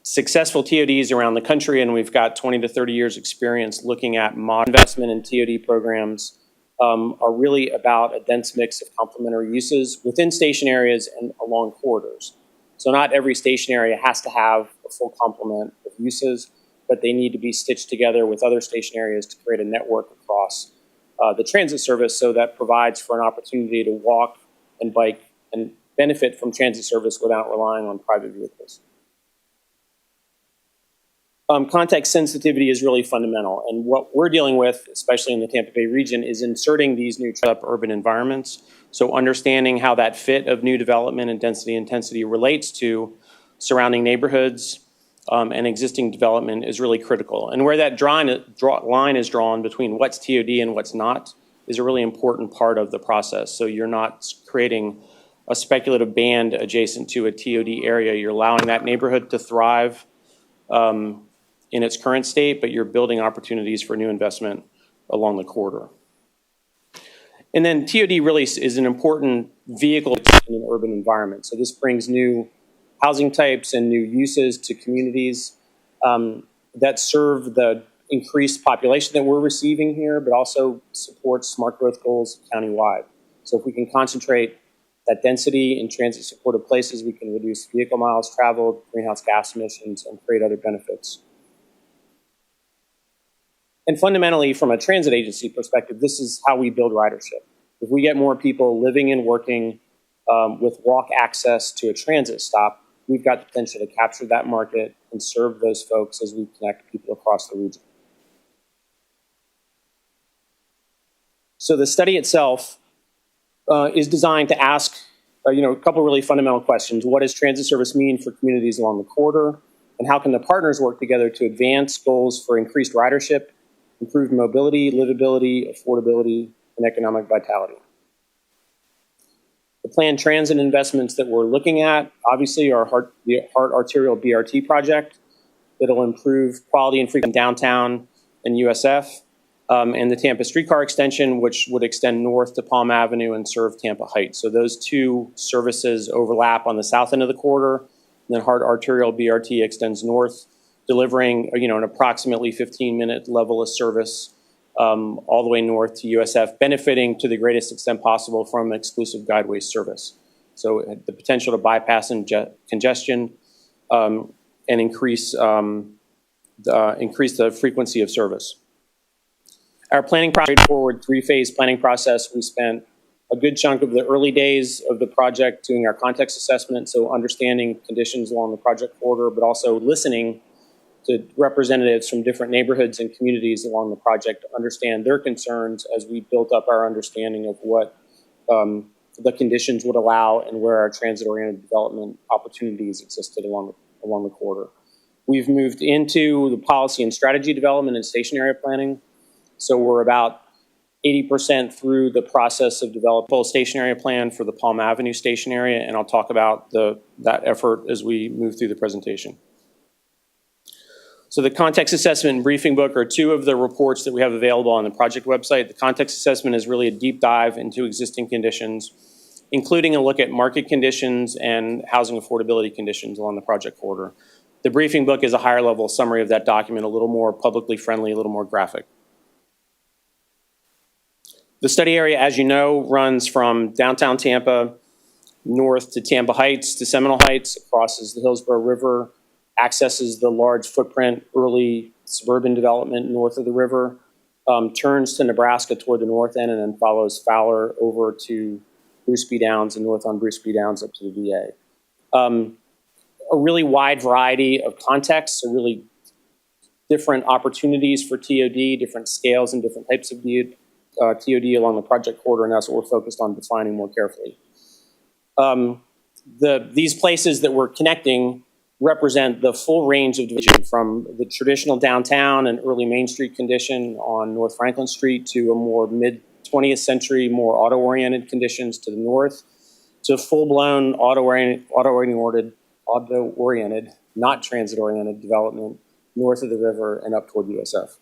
Speaker 10: Successful TODs around the country, and we've got 20 to 30 years experience looking at modern investment in TOD programs, are really about a dense mix of complementary uses within station areas and along corridors. So not every station area has to have a full complement of uses, but they need to be stitched together with other station areas to create a network across the transit service, so that provides for an opportunity to walk and bike and benefit from transit service without relying on private vehicles. Context sensitivity is really fundamental, and what we're dealing with, especially in the Tampa Bay region, is inserting these new urban environments. So understanding how that fit of new development and density intensity relates to surrounding neighborhoods and existing development is really critical. And where that line is drawn between what's TOD and what's not is a really important part of the process. So you're not creating a speculative band adjacent to a TOD area. You're allowing that neighborhood to thrive in its current state, but you're building opportunities for new investment along the corridor. And then TOD really is an important vehicle in an urban environment. So this brings new housing types and new uses to communities that serve the increased population that we're receiving here, but also support smart growth goals countywide. So if we can concentrate that density in transit-supported places, we can reduce vehicle miles traveled, greenhouse gas emissions, and create other benefits. And fundamentally, from a transit agency perspective, this is how we build ridership. If we get more people living and working with walk access to a transit stop, we've got the potential to capture that market and serve those folks as we connect people across the region. So the study itself is designed to ask a couple really fundamental questions. What does transit service mean for communities along the corridor? And how can the partners work together to advance goals for increased ridership, improved mobility, livability, affordability, and economic vitality? The planned transit investments that we're looking at, obviously, are the Hart Arterial BRT project that'll improve quality and frequency downtown and USF, and the Tampa streetcar extension, which would extend north to Palm Avenue and serve Tampa Heights. So those two services overlap on the south end of the corridor, and then Hart Arterial BRT extends north, delivering an approximately 15-minute level of service all the way north to USF, benefiting to the greatest extent possible from exclusive Guideway service. So the potential to bypass congestion and increase the frequency of service. Our planning process, straightforward three-phase planning process. We spent a good chunk of the early days of the project doing our context assessment, so understanding conditions along the project corridor, but also listening to representatives from different neighborhoods and communities along the project to understand their concerns as we built up our understanding of what the conditions would allow and where our transit-oriented development opportunities existed along the corridor. We've moved into the policy and strategy development and station area planning. So we're about 80% through the process of developing a full station area plan for the Palm Avenue station area, and I'll talk about that effort as we move through the presentation. So the context assessment and briefing book are two of the reports that we have available on the project website. The context assessment is really a deep dive into existing conditions, including a look at market conditions and housing affordability conditions along the project corridor. The briefing book is a higher level summary of that document, a little more publicly friendly, a little more graphic. The study area, as you know, runs from downtown Tampa north to Tampa Heights to Seminole Heights, crosses the Hillsborough River, accesses the large footprint early suburban development north of the river, turns to Nebraska toward the north end, and then follows Fowler over to Bruce B. Downs and north on Bruce B. Downs up to the VA. A really wide variety of contexts, so really different opportunities for TOD, different scales and different types of TOD along the project corridor, and that's what we're focused on defining more carefully. These places that we're connecting represent the full range of division, from the traditional downtown and early Main Street condition on North Franklin Street to a more mid-20th century, more auto-oriented conditions to the north, to full-blown auto-oriented, not transit-oriented development north of the river and up toward USF.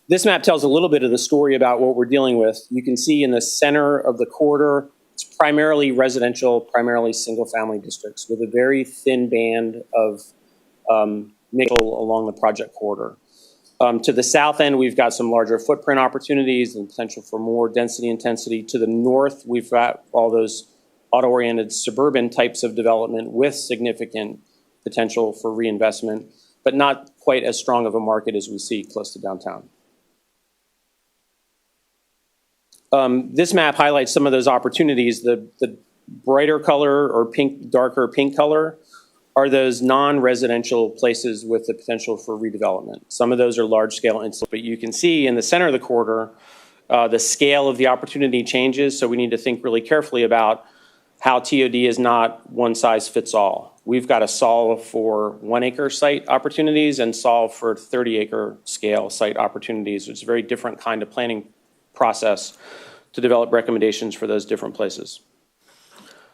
Speaker 10: This map tells a little bit of the story about what we're dealing with. You can see in the center of the corridor, it's primarily residential, primarily single-family districts with a very thin band of nickel along the project corridor. To the south end, we've got some larger footprint opportunities and potential for more density intensity. To the north, we've got all those auto-oriented suburban types of development with significant potential for reinvestment, but not quite as strong of a market as we see close to downtown. This map highlights some of those opportunities. The brighter color or darker pink color are those non-residential places with the potential for redevelopment. Some of those are large-scale instances, but you can see in the center of the corridor, the scale of the opportunity changes, so we need to think really carefully about how TOD is not one size fits all. We've got to solve for 1 acre site opportunities and solve for 30 acre scale site opportunities. It's a very different kind of planning process to develop recommendations for those different places.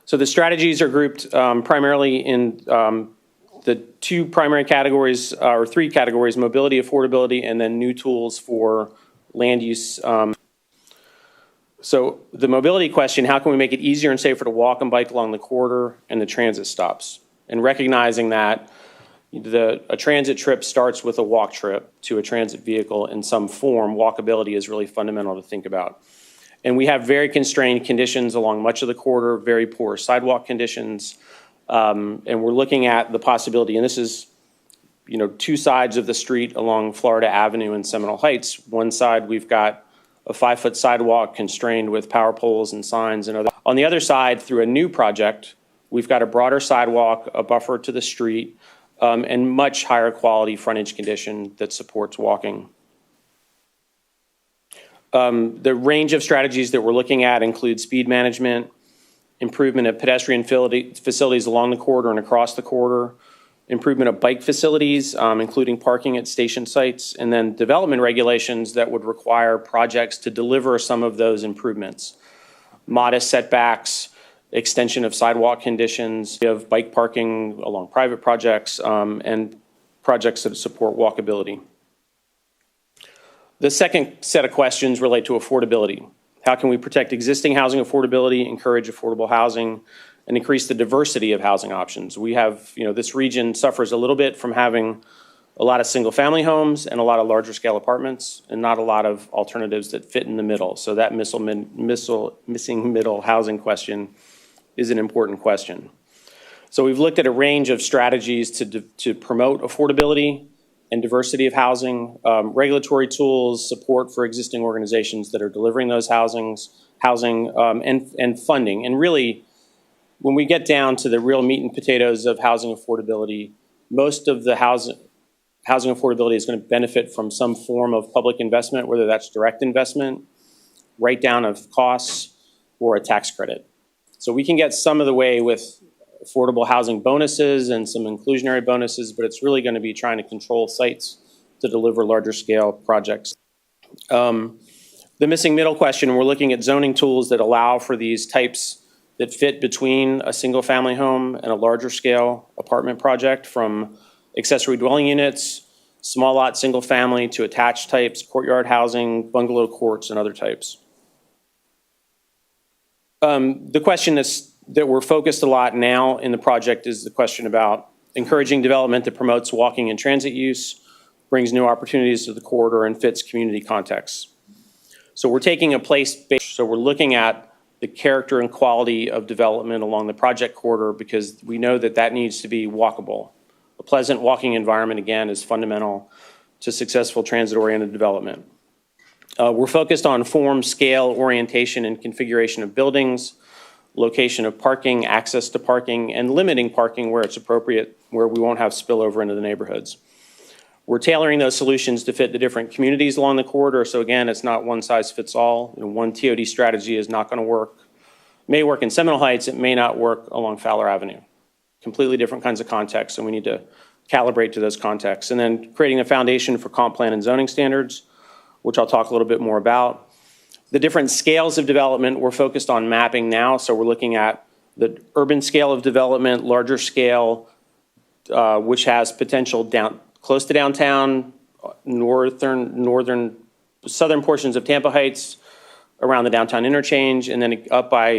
Speaker 10: So the strategies are grouped primarily in the two primary categories, or three categories: mobility, affordability, and then new tools for land use. So the mobility question, how can we make it easier and safer to walk and bike along the corridor and the transit stops? And recognizing that a transit trip starts with a walk trip to a transit vehicle in some form, walkability is really fundamental to think about. And we have very constrained conditions along much of the corridor, very poor sidewalk conditions. And we're looking at the possibility, and this is, two sides of the street along Florida Avenue in Seminole Heights. One side, we've got a 5-foot sidewalk constrained with power poles and signs and other. On the other side, through a new project, we've got a broader sidewalk, a buffer to the street, and much higher quality frontage condition that supports walking. The range of strategies that we're looking at include speed management, improvement of pedestrian facilities along the corridor and across the corridor, improvement of bike facilities, including parking at station sites, and then development regulations that would require projects to deliver some of those improvements. Modest setbacks, extension of sidewalk conditions, of bike parking along private projects, and projects that support walkability. The second set of questions relate to affordability. How can we protect existing housing affordability, encourage affordable housing, and increase the diversity of housing options? We have, this region suffers a little bit from having a lot of single-family homes and a lot of larger-scale apartments, and not a lot of alternatives that fit in the middle. So that missing middle housing question is an important question. So we've looked at a range of strategies to promote affordability and diversity of housing, regulatory tools, support for existing organizations that are delivering those housing, and funding. And really, when we get down to the real meat and potatoes of housing affordability, most of the housing affordability is going to benefit from some form of public investment, whether that's direct investment, write down of costs, or a tax credit. So we can get some of the way with affordable housing bonuses and some inclusionary bonuses, but it's really going to be trying to control sites to deliver larger scale projects. The missing middle question, we're looking at zoning tools that allow for these types that fit between a single family home and a larger scale apartment project, from accessory dwelling units, small lot single family, to attached types, courtyard housing, bungalow courts, and other types. The question that we're focused a lot now in the project is the question about encouraging development that promotes walking and transit use, brings new opportunities to the corridor, and fits community contexts. So we're taking a place-based, so we're looking at the character and quality of development along the project corridor, because we know that needs to be walkable. A pleasant walking environment, again, is fundamental to successful transit-oriented development. We're focused on form, scale, orientation, and configuration of buildings, location of parking, access to parking, and limiting parking where it's appropriate, where we won't have spillover into the neighborhoods. We're tailoring those solutions to fit the different communities along the corridor. So again, it's not one size fits all. One TOD strategy is not going to work. It may work in Seminole Heights, it may not work along Fowler Avenue. Completely different kinds of contexts, and we need to calibrate to those contexts. And then creating a foundation for comp plan and zoning standards, which I'll talk a little bit more about. The different scales of development we're focused on mapping now. So we're looking at the urban scale of development, larger scale, which has potential close to downtown, southern portions of Tampa Heights, around the downtown interchange, and then up by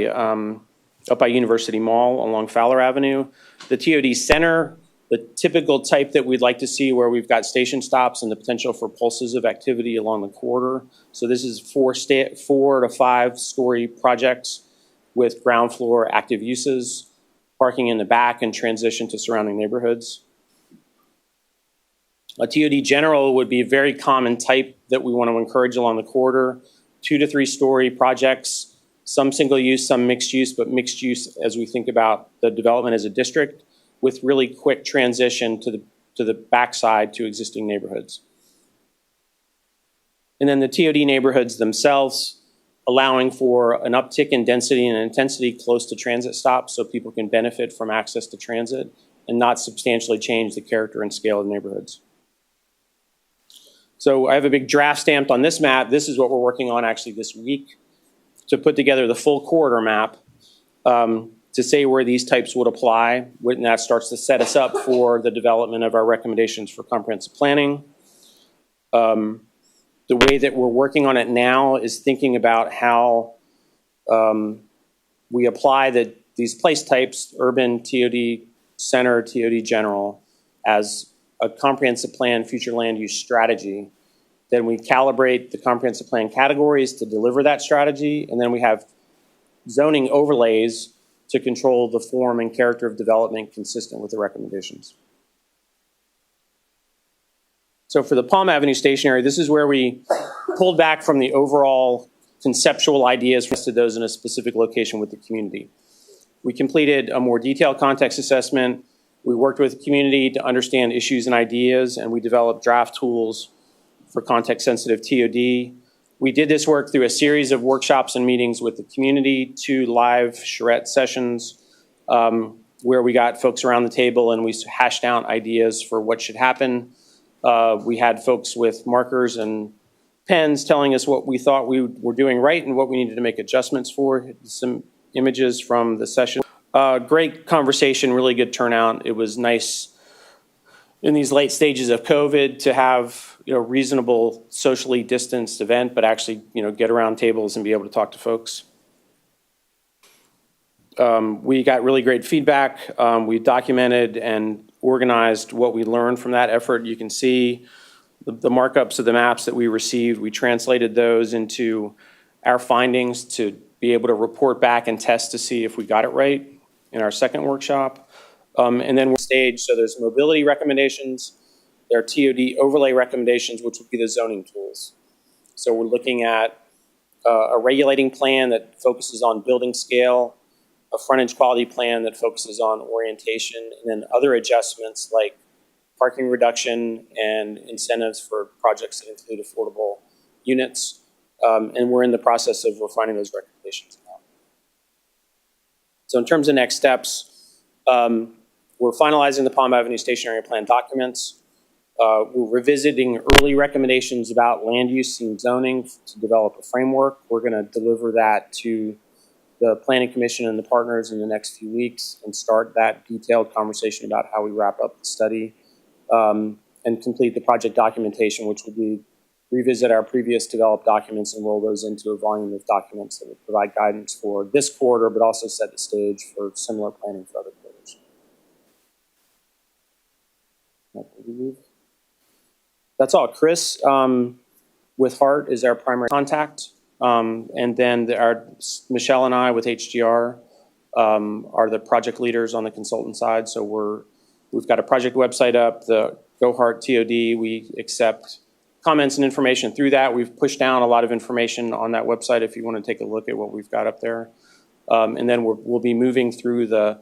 Speaker 10: University Mall along Fowler Avenue. The TOD center, the typical type that we'd like to see, where we've got station stops and the potential for pulses of activity along the corridor. So this is 4 to 5 story projects with ground floor active uses, parking in the back, and transition to surrounding neighborhoods. A TOD general would be a very common type that we want to encourage along the corridor. 2 to 3 story projects, some single use, some mixed use, but mixed use as we think about the development as a district, with really quick transition to the backside to existing neighborhoods. And then the TOD neighborhoods themselves, allowing for an uptick in density and intensity close to transit stops so people can benefit from access to transit and not substantially change the character and scale of the neighborhoods. So I have a big draft stamped on this map. This is what we're working on actually this week to put together the full corridor map, to say where these types would apply, and that starts to set us up for the development of our recommendations for comprehensive planning. The way that we're working on it now is thinking about how We apply these place types, urban, TOD center, TOD general, as a comprehensive plan future land use strategy. Then we calibrate the comprehensive plan categories to deliver that strategy, and then we have zoning overlays to control the form and character of development consistent with the recommendations. So for the Palm Avenue Station area, this is where we pulled back from the overall conceptual ideas, listed those in a specific location with the community. We completed a more detailed context assessment. We worked with the community to understand issues and ideas, and we developed draft tools for context-sensitive TOD. We did this work through a series of workshops and meetings with the community, 2 live charrette sessions, where we got folks around the table and we hashed out ideas for what should happen. We had folks with markers and pens telling us what we thought we were doing right and what we needed to make adjustments for. Some images from the session. Great conversation, really good turnout. It was nice in these late stages of COVID to have reasonable socially distanced event, but actually get around tables and be able to talk to folks. We got really great feedback. We documented and organized what we learned from that effort. You can see the markups of the maps that we received. We translated those into our findings to be able to report back and test to see if we got it right in our second workshop. And then we're staged, so there's mobility recommendations, there are TOD overlay recommendations, which would be the zoning tools. So we're looking at a regulating plan that focuses on building scale, a frontage quality plan that focuses on orientation, and then other adjustments like parking reduction and incentives for projects that include affordable units. And we're in the process of refining those recommendations now. So in terms of next steps, we're finalizing the Palm Avenue Station Area Plan documents. We're revisiting early recommendations about land use and zoning to develop a framework. We're going to deliver that to the Planning Commission and the partners in the next few weeks and start that detailed conversation about how we wrap up the study and complete the project documentation, which will be revisit our previous developed documents and roll those into a volume of documents that would provide guidance for this quarter, but also set the stage for similar planning for other quarters. That's all. Chris with Hart is our primary contact. And then Michelle and I with HDR are the project leaders on the consultant side. So we've got a project website up, the Go Hart TOD. We accept comments and information through that. We've pushed down a lot of information on that website if you want to take a look at what we've got up there. And then we'll be moving through the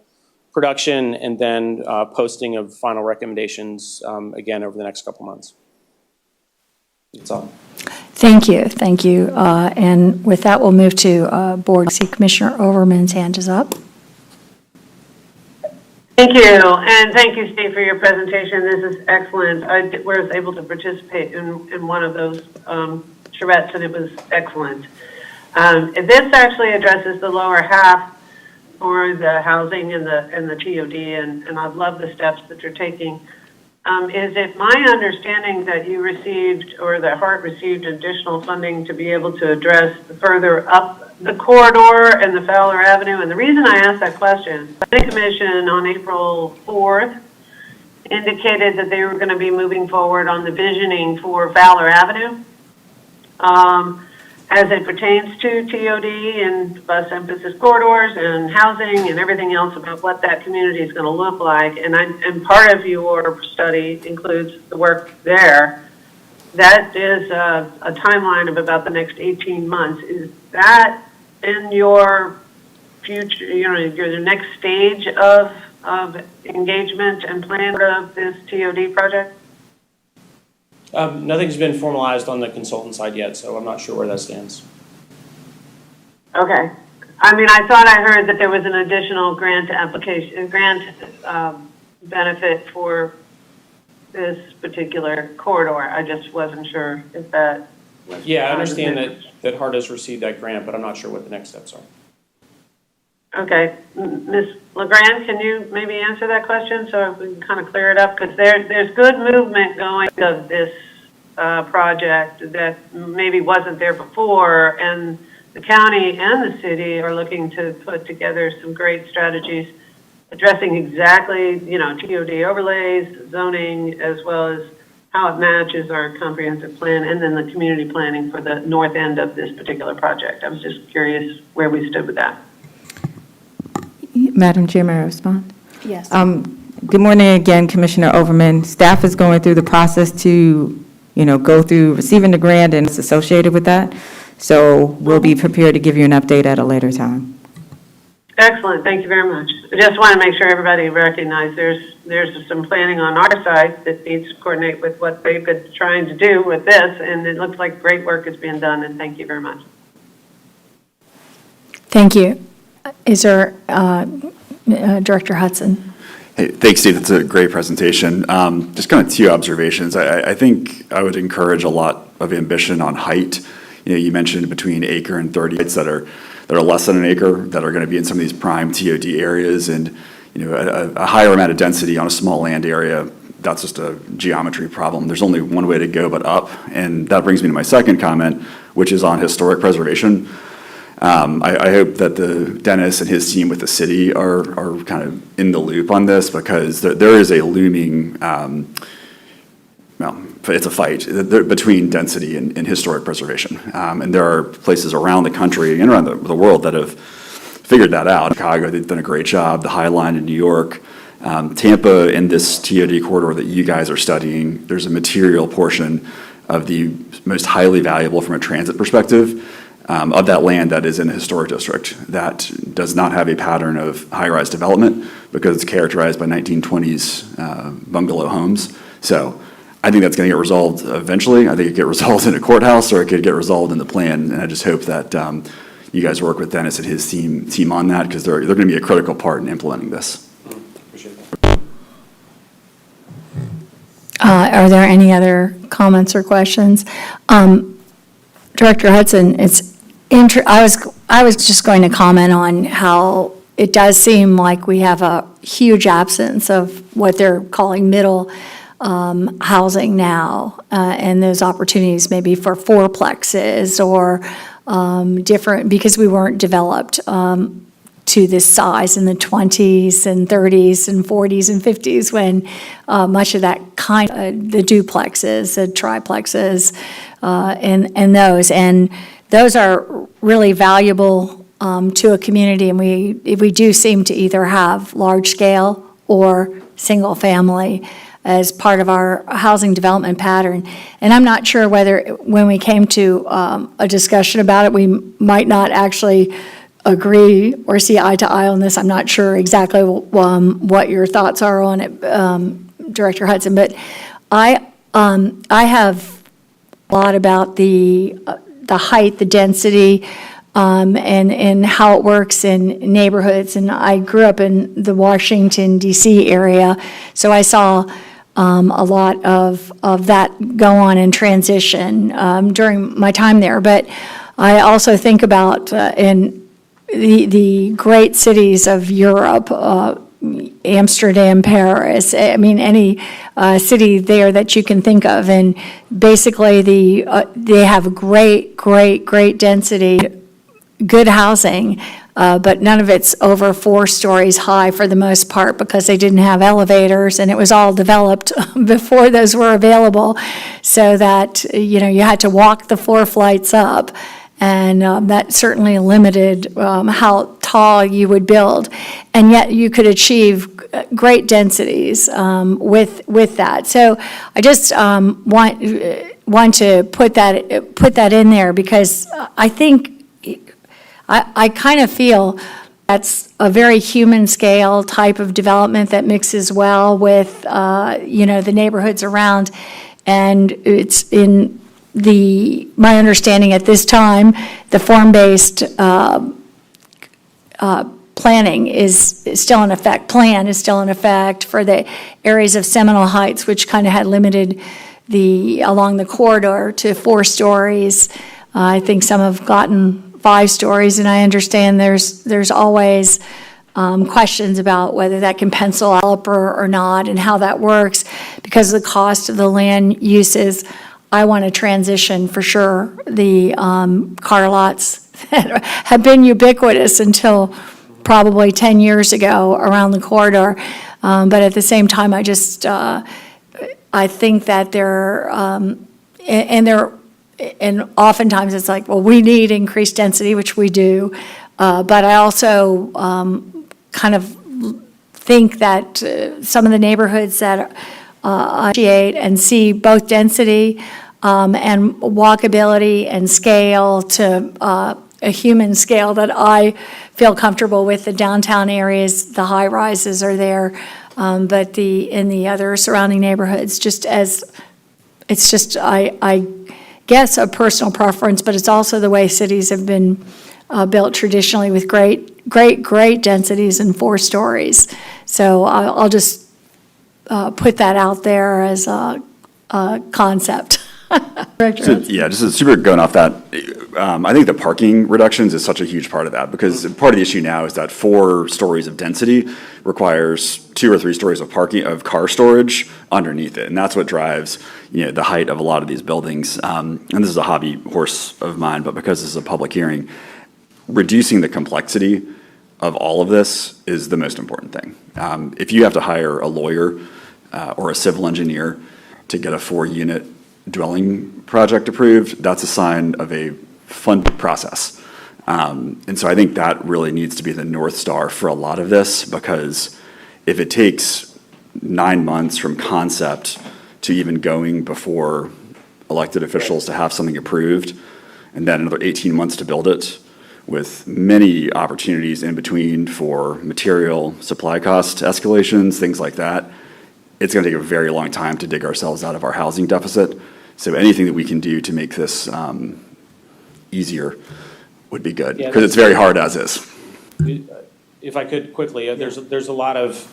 Speaker 10: production and then posting of final recommendations again over the next couple months. That's all.
Speaker 1: Thank you, thank you. And with that, we'll move to board. I see Commissioner Overman's hand is up.
Speaker 5: Thank you, and thank you, Steve, for your presentation. This is excellent. I was able to participate in one of those charrettes, and it was excellent. This actually addresses the lower half for the housing and the TOD, and I love the steps that you're taking. Is it my understanding that you received, or that Hart received additional funding to be able to address further up the corridor and the Fowler Avenue? And the reason I asked that question, the Planning Commission on April 4th indicated that they were going to be moving forward on the visioning for Fowler Avenue as it pertains to TOD and bus emphasis corridors and housing and everything else about what that community is going to look like. And part of your study includes the work there. That is a timeline of about the next 18 months. Is that in your future, your next stage of engagement and plan of this TOD project?
Speaker 10: Nothing's been formalized on the consultant side yet, so I'm not sure where that stands.
Speaker 5: Okay. I mean, I thought I heard that there was an additional grant application, benefit for this particular corridor. I just wasn't sure if that was.
Speaker 10: Yeah, I understand that Hart has received that grant, but I'm not sure what the next steps are.
Speaker 5: Okay. Ms. LeGrand, can you maybe answer that question so we can kind of clear it up? Because there's good movement going of this project that maybe wasn't there before, and the county and the city are looking to put together some great strategies addressing exactly, TOD overlays, zoning, as well as how it matches our comprehensive plan, and then the community planning for the north end of this particular project. I was just curious where we stood with that.
Speaker 7: Madam Chair, may I respond?
Speaker 1: Yes.
Speaker 7: Good morning again, Commissioner Overman. Staff is going through the process to, go through receiving the grant and it's associated with that. So we'll be prepared to give you an update at a later time.
Speaker 5: Excellent, thank you very much. I just want to make sure everybody recognizes there's some planning on our side that needs to coordinate with what they've been trying to do with this, and it looks like great work is being done, and thank you very much.
Speaker 1: Thank you. Is there, Director Hudson?
Speaker 6: Hey, thanks, Steve. That's a great presentation. Just kind of two observations. I think I would encourage a lot of ambition on height. You mentioned between acre and 30 sites that are less than an acre that are going to be in some of these prime TOD areas, and a higher amount of density on a small land area. That's just a geometry problem. There's only one way to go but up, and that brings me to my second comment, which is on historic preservation. I hope that Dennis and his team with the city are kind of in the loop on this, because there is a looming, it's a fight between density and historic preservation. And there are places around the country and around the world that have figured that out. Chicago, they've done a great job. The High Line in New York. Tampa, in this TOD corridor that you guys are studying, there's a material portion of the most highly valuable from a transit perspective of that land that is in a historic district that does not have a pattern of high-rise development because it's characterized by 1920s bungalow homes. So I think that's going to get resolved eventually. I think it could get resolved in a courthouse, or it could get resolved in the plan. And I just hope that you guys work with Dennis and his team on that, because they're going to be a critical part in implementing this.
Speaker 10: Appreciate that.
Speaker 1: Are there any other comments or questions? Director Hudson, I was just going to comment on how it does seem like we have a huge absence of what they're calling middle housing now, and those opportunities maybe for fourplexes or different, because we weren't developed to this size in the 20s and 30s and 40s and 50s, when much of that kind of the duplexes, the triplexes, and those are really valuable to a community, and we do seem to either have large scale or single family as part of our housing development pattern. And I'm not sure whether, when we came to a discussion about it, we might not actually agree or see eye to eye on this. I'm not sure exactly what your thoughts are on it, Director Hudson, but I have a lot about the height, the density, and how it works in neighborhoods. And I grew up in the Washington, D.C. area, so I saw a lot of that go on in transition during my time there. But I also think about in the great cities of Europe, Amsterdam, Paris, I mean, any city there that you can think of. And basically, they have great density, good housing, but none of it's over 4 stories high for the most part, because they didn't have elevators, and it was all developed before those were available, so that, you had to walk the 4 flights up. And that certainly limited how tall you would build. And yet you could achieve great densities with that. So I just want to put that in there, because I think, I kind of feel that's a very human scale type of development that mixes well with, the neighborhoods around. And it's in my understanding at this time, the form-based planning is still in effect. Plan is still in effect for the areas of Seminole Heights, which kind of had limited along the corridor to 4 stories. I think some have gotten 5 stories, and I understand there's always questions about whether that can pencil out or not, and how that works because of the cost of the land uses. I want to transition for sure the car lots that have been ubiquitous until probably 10 years ago around the corridor. But at the same time, I just, I think that and oftentimes it's like, well, we need increased density, which we do. But I also kind of think that some of the neighborhoods that appreciate and see both density and walkability and scale to a human scale that I feel comfortable with. The downtown areas, the high rises are there, but in the other surrounding neighborhoods, it's just I guess a personal preference, but it's also the way cities have been built traditionally with great densities and 4 stories. So I'll just put that out there as a concept.
Speaker 6: Just super going off that, I think the parking reductions is such a huge part of that, because part of the issue now is that 4 stories of density requires 2 or 3 stories of parking, of car storage underneath it, and that's what drives, the height of a lot of these buildings. And this is a hobby horse of mine, but because this is a public hearing, reducing the complexity of all of this is the most important thing. If you have to hire a lawyer or a civil engineer to get a 4-unit dwelling project approved, that's a sign of a funded process. And so I think that really needs to be the North Star for a lot of this, because if it takes 9 months from concept to even going before elected officials to have something approved, and then another 18 months to build it, with many opportunities in between for material supply cost escalations, things like that, it's going to take a very long time to dig ourselves out of our housing deficit. So anything that we can do to make this easier would be good, because it's very hard as is.
Speaker 10: If I could quickly, there's a lot of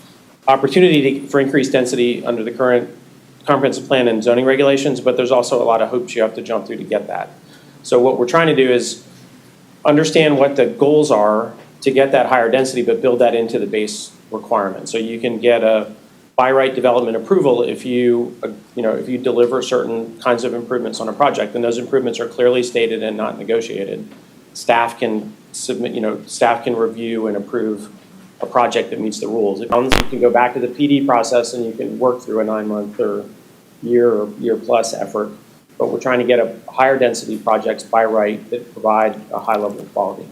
Speaker 10: opportunity for increased density under the current comprehensive plan and zoning regulations, but there's also a lot of hoops you have to jump through to get that. So what we're trying to do is understand what the goals are to get that higher density, but build that into the base requirement. So you can get a by right development approval if you deliver certain kinds of improvements on a project, and those improvements are clearly stated and not negotiated. Staff can submit, staff can review and approve a project that meets the rules. You can go back to the PD process and you can work through a 9-month or year plus effort. But we're trying to get a higher density projects by right that provide a high level of quality.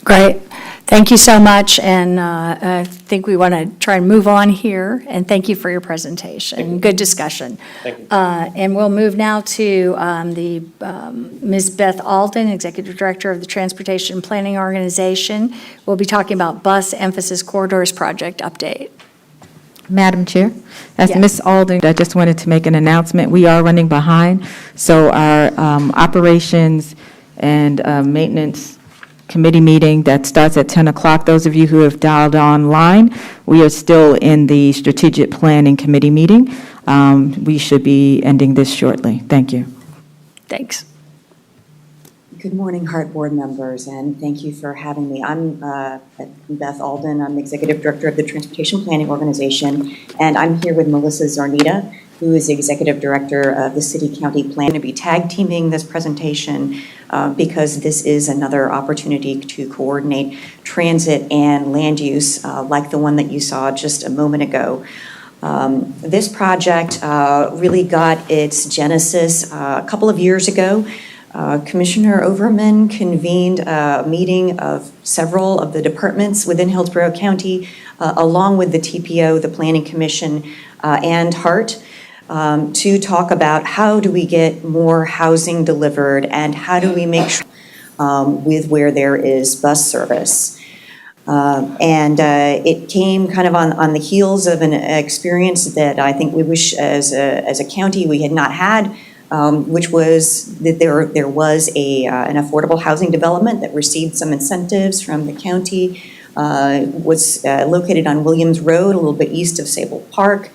Speaker 1: Great. Thank you so much. And I think we want to try and move on here. And thank you for your presentation. Good discussion.
Speaker 10: Thank you.
Speaker 1: And we'll move now to Ms. Beth Alden, Executive Director of the Transportation Planning Organization. We'll be talking about Bus Emphasis Corridors Project update.
Speaker 7: Madam Chair, as
Speaker 1: Yes.
Speaker 7: Ms. Alden, I just wanted to make an announcement. We are running behind, so our operations and maintenance committee meeting that starts at 10 o'clock, those of you who have dialed online, we are still in the strategic planning committee meeting. We should be ending this shortly. Thank you.
Speaker 1: Thanks.
Speaker 11: Good morning, HART board members, and thank you for having me. I'm Beth Alden. I'm Executive Director of the Transportation Planning Organization, and I'm here with Melissa Zarnita, who is the Executive Director of the City County Plan. I'm going to be tag teaming this presentation because this is another opportunity to coordinate transit and land use like the one that you saw just a moment ago. This project really got its genesis a couple of years ago. Commissioner Overman convened a meeting of several of the departments within Hillsborough County, along with the TPO, the Planning Commission, and HART, to talk about how do we get more housing delivered and how do we make sure with where there is bus service. It came kind of on the heels of an experience that I think we wish as a county we had not had, which was that there was an affordable housing development that received some incentives from the county, was located on Williams Road, a little bit east of Sable Park.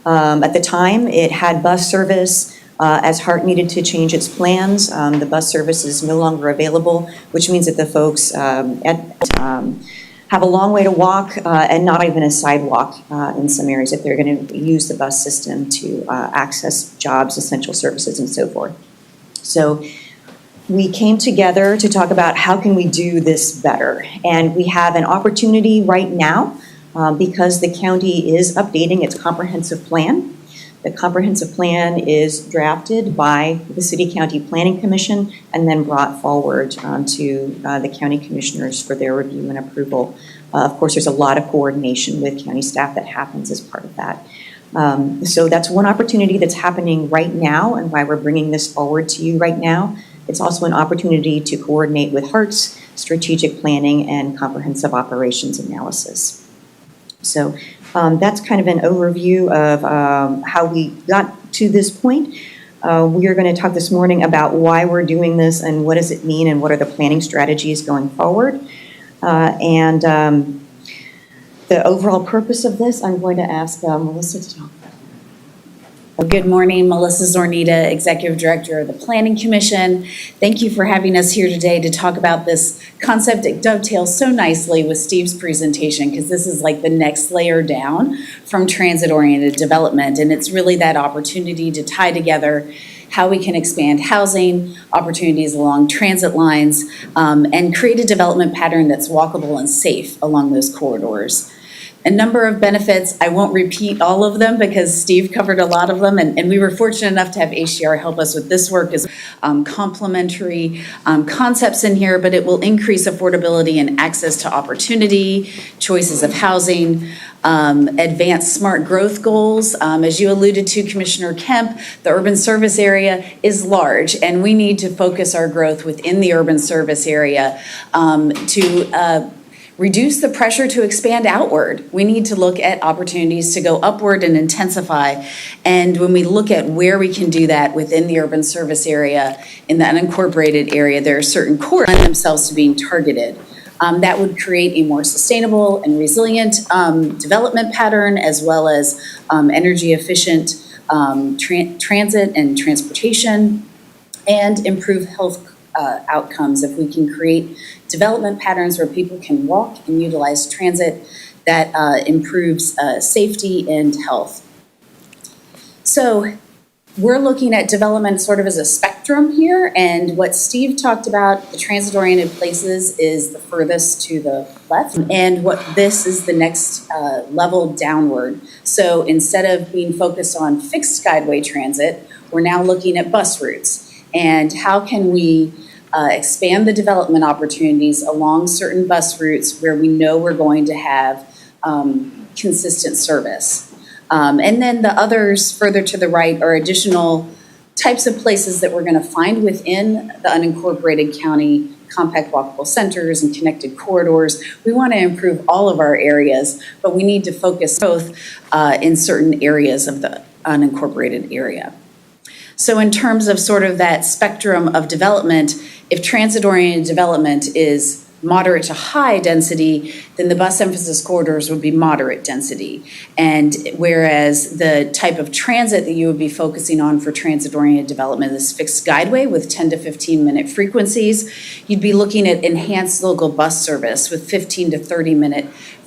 Speaker 11: At the time, it had bus service. As HART needed to change its plans, the bus service is no longer available, which means that the folks have a long way to walk and not even a sidewalk in some areas if they're going to use the bus system to access jobs, essential services, and so forth. So we came together to talk about how can we do this better. And we have an opportunity right now because the county is updating its comprehensive plan. The comprehensive plan is drafted by the City County Planning Commission and then brought forward to the county commissioners for their review and approval. Of course, there's a lot of coordination with county staff that happens as part of that. So that's one opportunity that's happening right now and why we're bringing this forward to you right now. It's also an opportunity to coordinate with HART's strategic planning and comprehensive operations analysis. So that's kind of an overview of how we got to this point. We are going to talk this morning about why we're doing this and what does it mean and what are the planning strategies going forward. The overall purpose of this, I'm going to ask Melissa to talk about.
Speaker 12: Good morning, Melissa Zornita, Executive Director of the Planning Commission. Thank you for having us here today to talk about this concept that dovetails so nicely with Steve's presentation, because this is like the next layer down from transit-oriented development, and it's really that opportunity to tie together how we can expand housing, opportunities along transit lines, and create a development pattern that's walkable and safe along those corridors. A number of benefits. I won't repeat all of them because Steve covered a lot of them, and we were fortunate enough to have HDR help us with this work as complementary concepts in here, but it will increase affordability and access to opportunity, choices of housing, advance smart growth goals. As you alluded to, Commissioner Kemp, the urban service area is large, and we need to focus our growth within the urban service area to reduce the pressure to expand outward. We need to look at opportunities to go upward and intensify. And when we look at where we can do that within the urban service area, in the unincorporated area, there are certain core lend themselves to being targeted. That would create a more sustainable and resilient development pattern, as well as energy efficient transit and transportation, and improve health outcomes. If we can create development patterns where people can walk and utilize transit, that improves safety and health. So we're looking at development sort of as a spectrum here, and what Steve talked about, the transit-oriented places, is the furthest to the left, and what this is the next level downward. So instead of being focused on fixed Guideway transit, we're now looking at bus routes, and how can we expand the development opportunities along certain bus routes where we know we're going to have consistent service. And then the others further to the right are additional types of places that we're going to find within the unincorporated county, compact walkable centers and connected corridors. We want to improve all of our areas, but we need to focus both in certain areas of the unincorporated area. So in terms of sort of that spectrum of development, if transit-oriented development is moderate to high density, then the bus emphasis corridors would be moderate density. And whereas the type of transit that you would be focusing on for transit-oriented development is fixed Guideway with 10 to 15-minute frequencies, you'd be looking at enhanced local bus service with 15 to 30-minute frequencies.